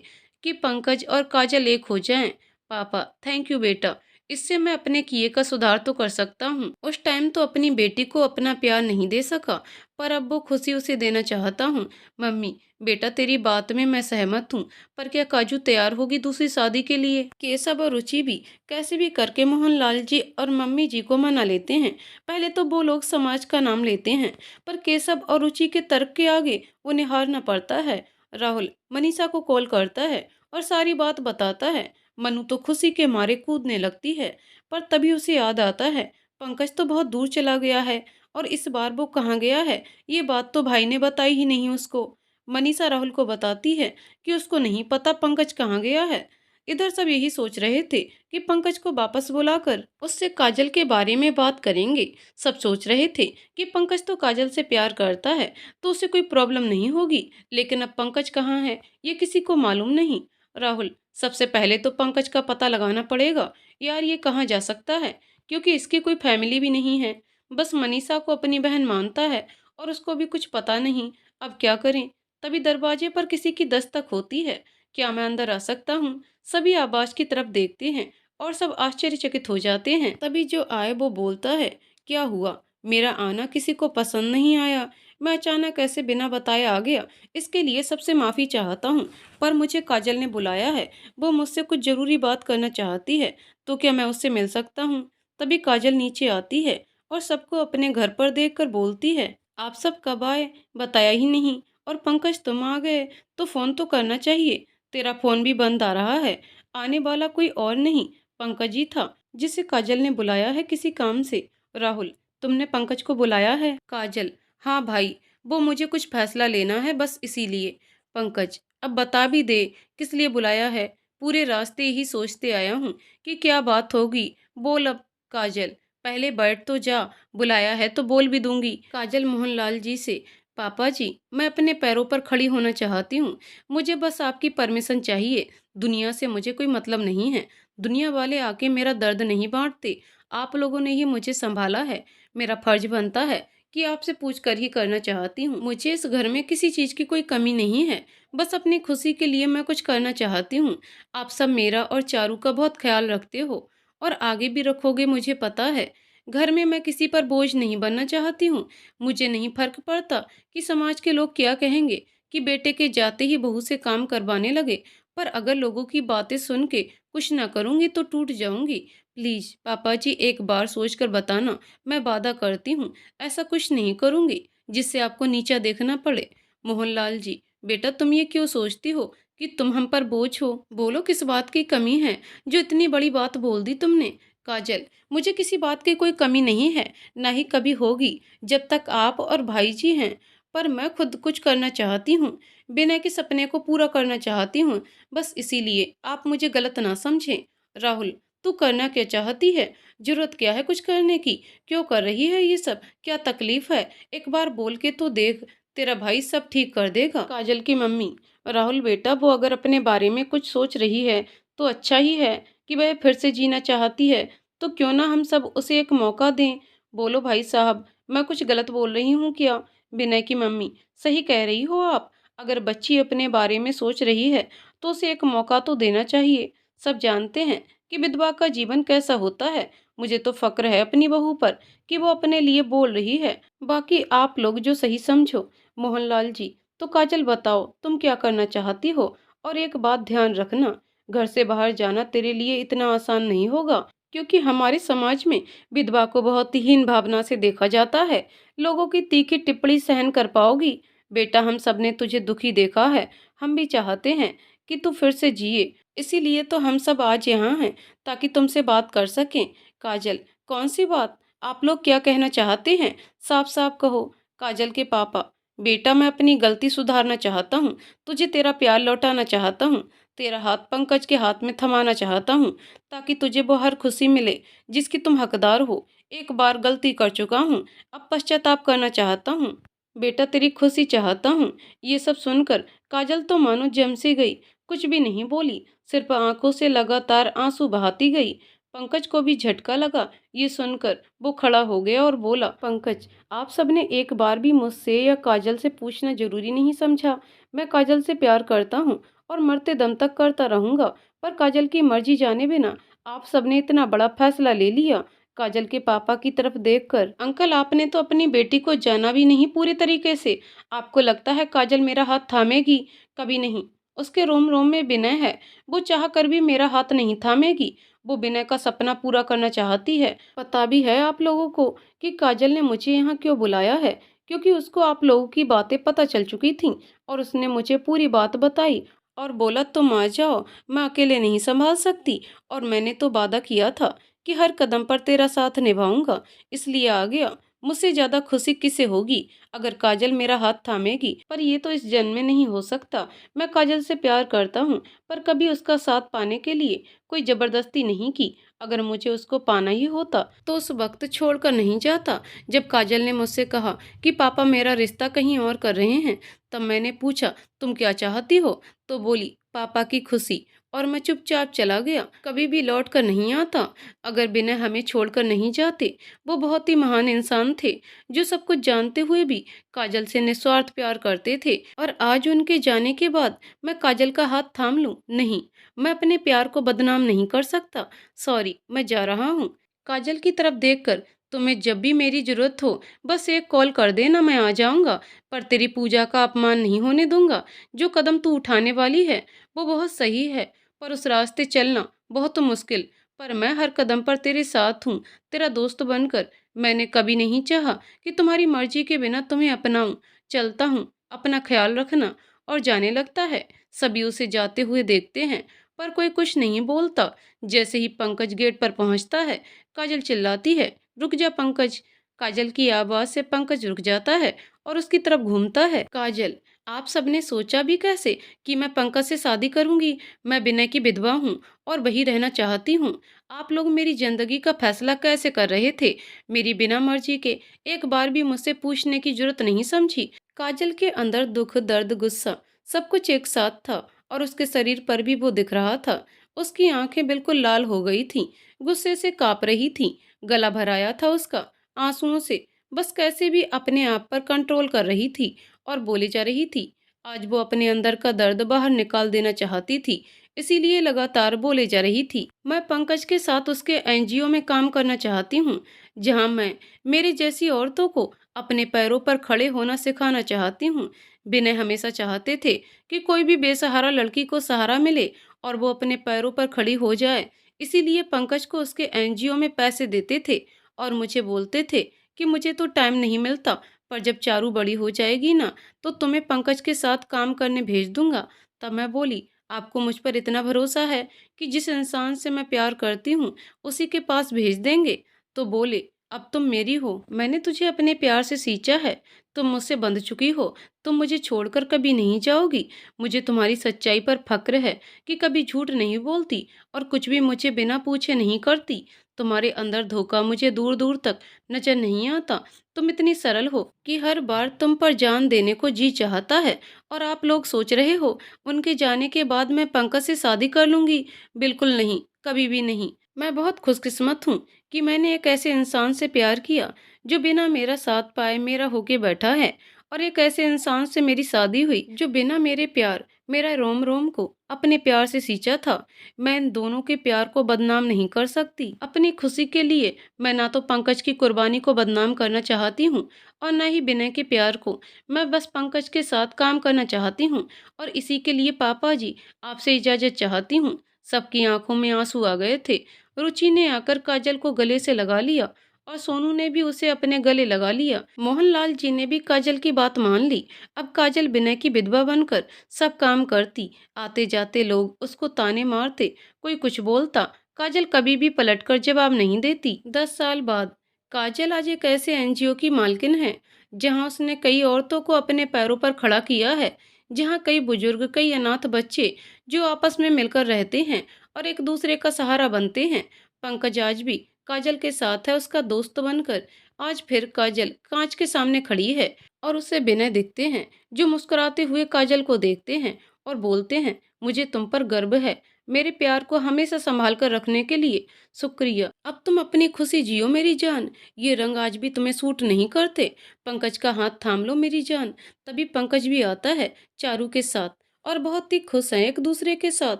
Speaker 1: कि पंकज और काजल एक हो जाएं। पापा, थैंक यू बेटा, इससे मैं अपने किए का सुधार तो कर सकता हूँ। उस टाइम तो अपनी बेटी को अपना प्यार नहीं दे सका, पर अब वो खुशी उसे देना चाहता हूँ। मम्मी, बेटा तेरी बात में मैं सहमत हूँ, पर क्या काजू तैयार होगी दूसरी शादी के लिए? केशव और रुचि भी कैसे भी करके मोहनलाल जी और मम्मी जी को मना लेते हैं। पहले तो वो लोग समाज का नाम लेते हैं, पर केशव और रुचि के तर्क के आगे उन्हें हारना पड़ता है। राहुल मनीषा को कॉल करता है और सारी बात बताता है। मनु तो खुशी के मारे कूदने लगती है, पर तभी उसे याद आता है पंकज तो बहुत दूर चला गया है, और इस बार वो कहाँ गया है ये बात तो भाई ने बताई ही नहीं उसको। मनीषा राहुल को बताती है कि उसको नहीं पता पंकज कहाँ गया है। इधर सब यही सोच रहे थे कि पंकज को वापस बुलाकर उससे काजल के बारे में बात करेंगे। सब सोच रहे थे कि पंकज तो काजल से प्यार करता है तो उसे कोई प्रॉब्लम नहीं होगी, लेकिन अब पंकज कहाँ है ये किसी को मालूम नहीं। राहुल, सबसे पहले तो पंकज का पता लगाना पड़ेगा। यार ये कहाँ जा सकता है, क्योंकि इसकी कोई फैमिली भी नहीं है, बस मनीषा को अपनी बहन मानता है और उसको भी कुछ पता नहीं। अब क्या करें? तभी दरवाजे पर किसी की दस्तक होती है। क्या मैं अंदर आ सकता हूँ? सभी आवाज की तरफ देखते हैं और सब आश्चर्यचकित हो जाते हैं। तभी जो आए वो बोलता है, क्या हुआ? मेरा आना किसी को पसंद नहीं आया। मैं अचानक ऐसे बिना बताए आ गया। इसके लिए सबसे माफी चाहता हूँ। पर मुझे काजल ने बुलाया है। वो मुझसे कुछ जरूरी बात करना चाहती है। तो क्या मैं उससे मिल सकता हूँ? तभी काजल नीचे आती है और सबको अपने घर पर देखकर बोलती है, आप सब कब आए? बताया ही नहीं। और पंकज तुम आ गए तो फोन तो करना चाहिए। तेरा फोन भी बंद आ रहा है। आने वाला कोई और नहीं, पंकज ही था, जिसे काजल ने बुलाया है किसी काम से। राहुल, तुमने पंकज को बुलाया है? काजल, हाँ भाई, वो मुझे कुछ फैसला लेना है, बस इसीलिए। पंकज, अब बता भी दे, किस लिए बुलाया है? पूरे रास्ते ही सोचते आया हूँ कि क्या बात होगी। बोल अब। काजल, पहले बैठ तो जा। बुलाया है तो बोल भी दूंगी। काजल मोहनलाल जी से, पापा जी, मैं अपने पैरों पर खड़ी होना चाहती हूँ। मुझे बस आपकी परमिशन चाहिए। दुनिया से मुझे कोई मतलब नहीं है। दुनिया वाले आके मेरा दर्द नहीं बांटते। आप लोगों ने ही मुझे संभाला है। मेरा फर्ज बनता है कि आपसे पूछ कर ही करना चाहती हूँ। मुझे इस घर में किसी चीज की कोई कमी नहीं है। बस अपनी खुशी के लिए मैं कुछ करना चाहती हूँ। आप सब मेरा और चारू का बहुत ख्याल रखते हो और आगे भी रखोगे, मुझे पता है। घर में मैं किसी पर बोझ नहीं बनना चाहती हूँ। मुझे नहीं फर्क पड़ता कि समाज के लोग क्या कहेंगे कि बेटे के जाते ही बहू से काम करवाने लगे। पर अगर लोगों की बातें सुन के कुछ ना करूंगी तो टूट जाऊंगी। प्लीज पापा जी, एक बार सोच कर बताना। मैं वादा करती हूँ ऐसा कुछ नहीं करूंगी जिससे आपको नीचा देखना पड़े। मोहनलाल जी, बेटा तुम ये क्यों सोचती हो कि तुम हम पर बोझ हो? बोलो, किस बात की कमी है जो इतनी बड़ी बात बोल दी तुमने? काजल, मुझे किसी बात की कोई कमी नहीं है, ना ही कभी होगी जब तक आप और भाई जी हैं। पर मैं खुद कुछ करना चाहती हूँ। विनय के सपने को पूरा करना चाहती हूँ। बस इसीलिए आप मुझे गलत ना समझें। राहुल, तू करना क्या चाहती है? जरूरत क्या है कुछ करने की? क्यों कर रही है ये सब? क्या तकलीफ है? एक बार बोल के तो देख, तेरा भाई सब ठीक कर देगा। काजल की मम्मी, राहुल बेटा, वो अगर अपने बारे में कुछ सोच रही है तो अच्छा ही है। कि वह फिर से जीना चाहती है तो क्यों ना हम सब उसे एक मौका दें। बोलो भाई साहब, मैं कुछ गलत बोल रही हूँ क्या? विनय की मम्मी, सही कह रही हो आप। अगर बच्ची अपने बारे में सोच रही है तो उसे एक मौका तो देना चाहिए। सब जानते हैं कि विधवा का जीवन कैसा होता है। मुझे तो फक्र है अपनी बहू पर कि वो अपने लिए बोल रही है। बाकी आप लोग जो सही समझो। मोहनलाल जी, तो काजल बताओ तुम क्या करना चाहती हो? और एक बात ध्यान रखना, घर से बाहर जाना तेरे लिए इतना आसान नहीं होगा, क्योंकि हमारे समाज में विधवा को बहुत ही हीन भावना से देखा जाता है। लोगों की तीखी टिप्पणी सहन कर पाओगी? बेटा, हम सब ने तुझे दुखी देखा है। हम भी चाहते हैं कि तू फिर से जिए। इसीलिए तो हम सब आज यहाँ हैं, ताकि तुमसे बात कर सकें। काजल, कौन सी बात? आप लोग क्या कहना चाहते हैं? साफ साफ कहो। काजल के पापा, बेटा मैं अपनी गलती सुधारना चाहता हूँ। तुझे तेरा प्यार लौटाना चाहता हूँ। तेरा हाथ पंकज के हाथ में थमाना चाहता हूँ, ताकि तुझे वो हर खुशी मिले जिसकी तुम हकदार हो। एक बार गलती कर चुका हूँ, अब पश्चाताप करना चाहता हूँ। बेटा तेरी खुशी चाहता हूँ। ये सब सुनकर काजल तो मानो जम सी गई। कुछ भी नहीं बोली, सिर्फ आंखों से लगातार आंसू बहाती गई। पंकज को भी झटका लगा ये सुनकर। वो खड़ा हो गया और बोला, पंकज, आप सबने एक बार भी मुझसे या काजल से पूछना जरूरी नहीं समझा। मैं काजल से प्यार करता हूँ और मरते दम तक करता रहूंगा। पर काजल की मर्जी जाने बिना आप सबने इतना बड़ा फैसला ले लिया। काजल के पापा की तरफ देखकर, अंकल आपने तो अपनी बेटी को जाना भी नहीं पूरे तरीके से। आपको लगता है काजल मेरा हाथ थामेगी? कभी नहीं। उसके रोम रोम में विनय है। वो चाह कर भी मेरा हाथ नहीं थामेगी। वो विनय का सपना पूरा करना चाहती है। पता भी है आप लोगों को कि काजल ने मुझे यहाँ क्यों बुलाया है? क्योंकि उसको आप लोगों की बातें पता चल चुकी थीं और उसने मुझे पूरी बात बताई और बोला तुम आ जाओ, मैं अकेले नहीं संभाल सकती। और मैंने तो वादा किया था कि हर कदम पर तेरा साथ निभाऊंगा, इसलिए आ गया। मुझसे ज्यादा खुशी किसे होगी अगर काजल मेरा हाथ थामेगी? पर ये तो इस जन्म में नहीं हो सकता। मैं काजल से प्यार करता हूँ, पर कभी उसका साथ पाने के लिए कोई जबरदस्ती नहीं की। अगर मुझे उसको पाना ही होता तो उस वक्त छोड़कर नहीं जाता। जब काजल ने मुझसे कहा कि पापा मेरा रिश्ता कहीं और कर रहे हैं, तब मैंने पूछा तुम क्या चाहती हो? तो बोली पापा की खुशी। और मैं चुपचाप चला गया, कभी भी लौट कर नहीं आता। अगर विनय हमें छोड़कर नहीं जाते, वो बहुत ही महान इंसान थे, जो सब कुछ जानते हुए भी काजल से निस्वार्थ प्यार करते थे। और आज उनके जाने के बाद मैं काजल का हाथ थाम लूं? नहीं, मैं अपने प्यार को बदनाम नहीं कर सकता। सॉरी, मैं जा रहा हूँ। काजल की तरफ देखकर, तुम्हें जब भी मेरी जरूरत हो बस एक कॉल कर देना, मैं आ जाऊंगा। पर तेरी पूजा का अपमान नहीं होने दूंगा। जो कदम तू उठाने वाली है वो बहुत सही है, पर उस रास्ते चलना बहुत मुश्किल। पर मैं हर कदम पर तेरे साथ हूँ, तेरा दोस्त बनकर। मैंने कभी नहीं चाहा कि तुम्हारी मर्जी के बिना तुम्हें अपनाऊं। चलता हूँ, अपना ख्याल रखना। और जाने लगता है। सभी उसे जाते हुए देखते हैं, पर कोई कुछ नहीं बोलता। जैसे ही पंकज गेट पर पहुंचता है, काजल चिल्लाती है, रुक जा पंकज। काजल की आवाज से पंकज रुक जाता है और उसकी तरफ घूमता है। काजल, आप सबने सोचा भी कैसे कि मैं पंकज से शादी करूंगी? मैं विनय की विधवा हूँ और वही रहना चाहती हूँ। आप लोग मेरी जिंदगी का फैसला कैसे कर रहे थे? मेरी बिना मर्जी के एक बार भी मुझसे पूछने की जरूरत नहीं समझी। काजल के अंदर दुख, दर्द, गुस्सा सब कुछ एक साथ था और उसके शरीर पर भी वो दिख रहा था। उसकी आंखें बिल्कुल लाल हो गई थीं, गुस्से से कांप रही थीं, गला भराया था उसका आंसुओं से। बस कैसे भी अपने आप पर कंट्रोल कर रही थी और बोली जा रही थी। आज वो अपने अंदर का दर्द बाहर निकाल देना चाहती थी, इसीलिए लगातार बोले जा रही थी। मैं पंकज के साथ उसके एनजीओ में काम करना चाहती हूँ, जहाँ मैं मेरे जैसी औरतों को अपने पैरों पर खड़े होना सिखाना चाहती हूँ। विनय हमेशा चाहते थे कि कोई भी बेसहारा लड़की को सहारा मिले और वो अपने पैरों पर खड़ी हो जाए। इसीलिए पंकज को उसके एनजीओ में पैसे देते थे और मुझे बोलते थे कि मुझे तो टाइम नहीं मिलता, पर जब चारू बड़ी हो जाएगी ना, तो तुम्हें पंकज के साथ काम करने भेज दूंगा। तब मैं बोली, आपको मुझ पर इतना भरोसा है कि जिस इंसान से मैं प्यार करती हूँ उसी के पास भेज देंगे? तो बोले, अब तुम मेरी हो, मैंने तुझे अपने प्यार से सींचा है, तुम मुझसे बंध चुकी हो, तुम मुझे छोड़कर कभी नहीं जाओगी। मुझे तुम्हारी सच्चाई पर फक्र है कि कभी झूठ नहीं बोलती और कुछ भी मुझे बिना पूछे नहीं करती। तुम्हारे अंदर धोखा मुझे दूर दूर तक नजर नहीं आता। तुम इतनी सरल हो कि हर बार तुम पर जान देने को जी चाहता है। और आप लोग सोच रहे हो उनके जाने के बाद मैं पंकज से शादी कर लूंगी? बिल्कुल नहीं, कभी भी नहीं। मैं बहुत खुशकिस्मत हूँ कि मैंने एक ऐसे इंसान से प्यार किया जो बिना मेरा साथ पाए मेरा होके बैठा है, और एक ऐसे इंसान से मेरी शादी हुई जो बिना मेरे प्यार, मेरा रोम रोम को अपने प्यार से सींचा था। मैं इन दोनों के प्यार को बदनाम नहीं कर सकती। अपनी खुशी के लिए मैं ना तो पंकज की कुर्बानी को बदनाम करना चाहती हूँ और न ही विनय के प्यार को। मैं बस पंकज के साथ काम करना चाहती हूँ और इसी के लिए पापा जी आपसे इजाजत चाहती हूँ। सबकी आंखों में आंसू आ गए थे। रुचि ने आकर काजल को गले से लगा लिया और सोनू ने भी उसे अपने गले लगा लिया। मोहनलाल जी ने भी काजल की बात मान ली। अब काजल विनय की विधवा बनकर सब काम करती। आते जाते लोग उसको ताने मारते, कोई कुछ बोलता, काजल कभी भी पलटकर जवाब नहीं देती। 10 साल बाद काजल आज एक ऐसे एनजीओ की मालकिन है जहां उसने कई औरतों को अपने पैरों पर खड़ा किया है, जहां कई बुजुर्ग, कई अनाथ बच्चे जो आपस में मिलकर रहते हैं और एक दूसरे का सहारा बनते हैं। पंकज आज भी काजल के साथ है, उसका दोस्त बनकर। आज फिर काजल कांच के सामने खड़ी है और उसे विनय दिखते हैं, जो मुस्कुराते हुए काजल को देखते हैं और बोलते हैं, मुझे तुम पर गर्व है, मेरे प्यार को हमेशा संभाल कर रखने के लिए शुक्रिया। अब तुम अपनी खुशी जियो मेरी जान, ये रंग आज भी तुम्हें सूट नहीं करते। पंकज का हाथ थाम लो मेरी जान। तभी पंकज भी आता है चारू के साथ और बहुत ही खुश हैं एक दूसरे के साथ।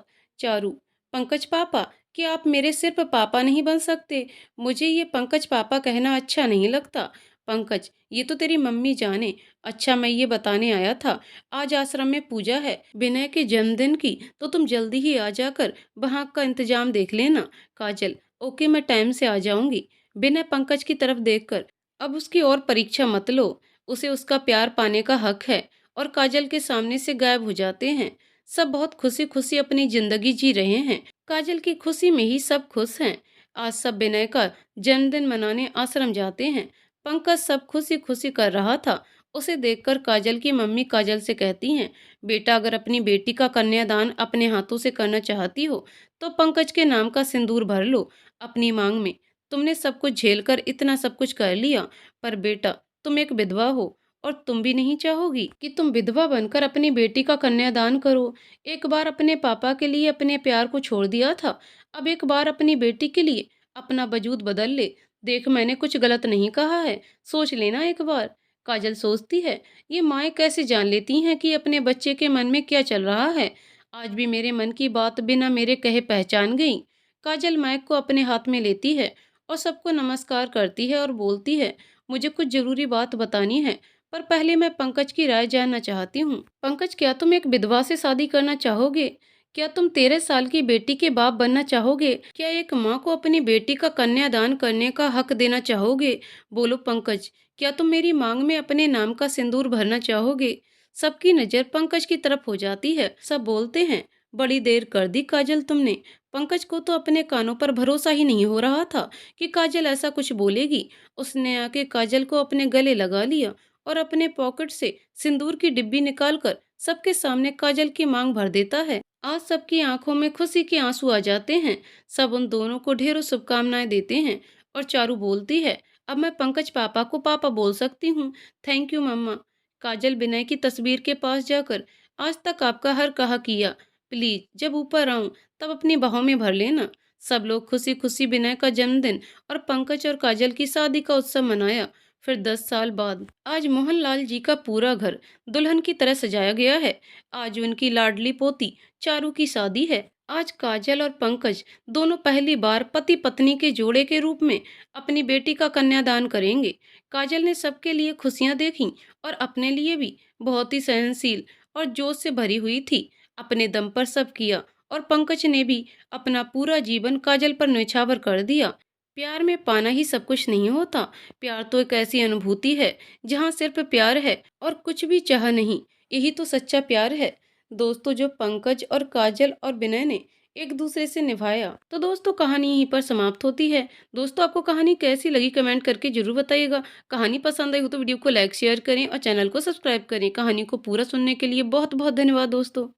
Speaker 1: चारू, पंकज पापा, क्या आप मेरे सिर्फ पापा नहीं बन सकते? मुझे ये पंकज पापा कहना अच्छा नहीं लगता। पंकज, ये तो तेरी मम्मी जाने। अच्छा, मैं ये बताने आया था, आज आश्रम में पूजा है विनय के जन्मदिन की, तो तुम जल्दी ही आ जाकर वहाँ का इंतजाम देख लेना। काजल, ओके, मैं टाइम से आ जाऊंगी। विनय पंकज की तरफ देखकर, अब उसकी और परीक्षा मत लो, उसे उसका प्यार पाने का हक है। और काजल के सामने से गायब हो जाते हैं। सब बहुत खुशी खुशी अपनी जिंदगी जी रहे हैं। काजल की खुशी में ही सब खुश हैं। आज सब विनय का जन्मदिन मनाने आश्रम जाते हैं। पंकज सब खुशी खुशी कर रहा था। उसे देखकर काजल की मम्मी काजल से कहती हैं, बेटा, अगर अपनी बेटी का कन्यादान अपने हाथों से करना चाहती हो तो पंकज के नाम का सिंदूर भर लो अपनी मांग में। तुमने सब कुछ झेल कर इतना सब कुछ कर लिया, पर बेटा, तुम एक विधवा हो और तुम भी नहीं चाहोगी कि तुम विधवा बनकर अपनी बेटी का कन्यादान करो। एक बार अपने पापा के लिए अपने प्यार को छोड़ दिया था, अब एक बार अपनी बेटी के लिए अपना वजूद बदल ले। देख, मैंने कुछ गलत नहीं कहा है, सोच लेना एक बार। काजल सोचती है, ये माएँ कैसे जान लेती हैं कि अपने बच्चे के मन में क्या चल रहा है। आज भी मेरे मन की बात बिना मेरे कहे पहचान गई। काजल माइक को अपने हाथ में लेती है और सबको नमस्कार करती है और बोलती है, मुझे कुछ जरूरी बात बतानी है, पर पहले मैं पंकज की राय जानना चाहती हूँ। पंकज, क्या तुम एक विधवा से शादी करना चाहोगे? क्या तुम 13 साल की बेटी के बाप बनना चाहोगे? क्या एक माँ को अपनी बेटी का कन्यादान करने का हक देना चाहोगे? बोलो पंकज, क्या तुम मेरी मांग में अपने नाम का सिंदूर भरना चाहोगे? सबकी नजर पंकज की तरफ हो जाती है। सब बोलते हैं, बड़ी देर कर दी काजल तुमने। पंकज को तो अपने कानों पर भरोसा ही नहीं हो रहा था कि काजल ऐसा कुछ बोलेगी। उसने आके काजल को अपने गले लगा लिया और अपने पॉकेट से सिंदूर की डिब्बी निकालकर सबके सामने काजल की मांग भर देता है। आज सबकी आंखों में खुशी के आंसू आ जाते हैं। सब उन दोनों को ढेरों शुभकामनाएं देते हैं और चारू बोलती है, अब मैं पंकज पापा को पापा बोल सकती हूँ। थैंक यू मम्मा। काजल विनय की तस्वीर के पास जाकर, आज तक आपका हर कहा किया, प्लीज जब ऊपर आऊं तब अपनी बाहों में भर लेना। सब लोग खुशी खुशी विनय का जन्मदिन और पंकज और काजल की शादी का उत्सव मनाया। फिर 10 साल बाद आज मोहनलाल जी का पूरा घर दुल्हन की तरह सजाया गया है। आज उनकी लाडली पोती चारू की शादी है। आज काजल और पंकज दोनों पहली बार पति पत्नी के जोड़े के रूप में अपनी बेटी का कन्यादान करेंगे। काजल ने सबके लिए खुशियां देखी और अपने लिए भी बहुत ही सहनशील और जोश से भरी हुई थी। अपने दम पर सब किया और पंकज ने भी अपना पूरा जीवन काजल पर न्यौछावर कर दिया। प्यार में पाना ही सब कुछ नहीं होता। प्यार तो एक ऐसी अनुभूति है जहाँ सिर्फ प्यार है और कुछ भी चाह नहीं। यही तो सच्चा प्यार है दोस्तों, जो पंकज और काजल और विनय ने एक दूसरे से निभाया। तो दोस्तों, कहानी यहीं पर समाप्त होती है। दोस्तों, आपको कहानी कैसी लगी कमेंट करके जरूर बताइएगा। कहानी पसंद आई हो तो वीडियो को लाइक शेयर करें और चैनल को सब्सक्राइब करें। कहानी को पूरा सुनने के लिए बहुत बहुत धन्यवाद दोस्तों।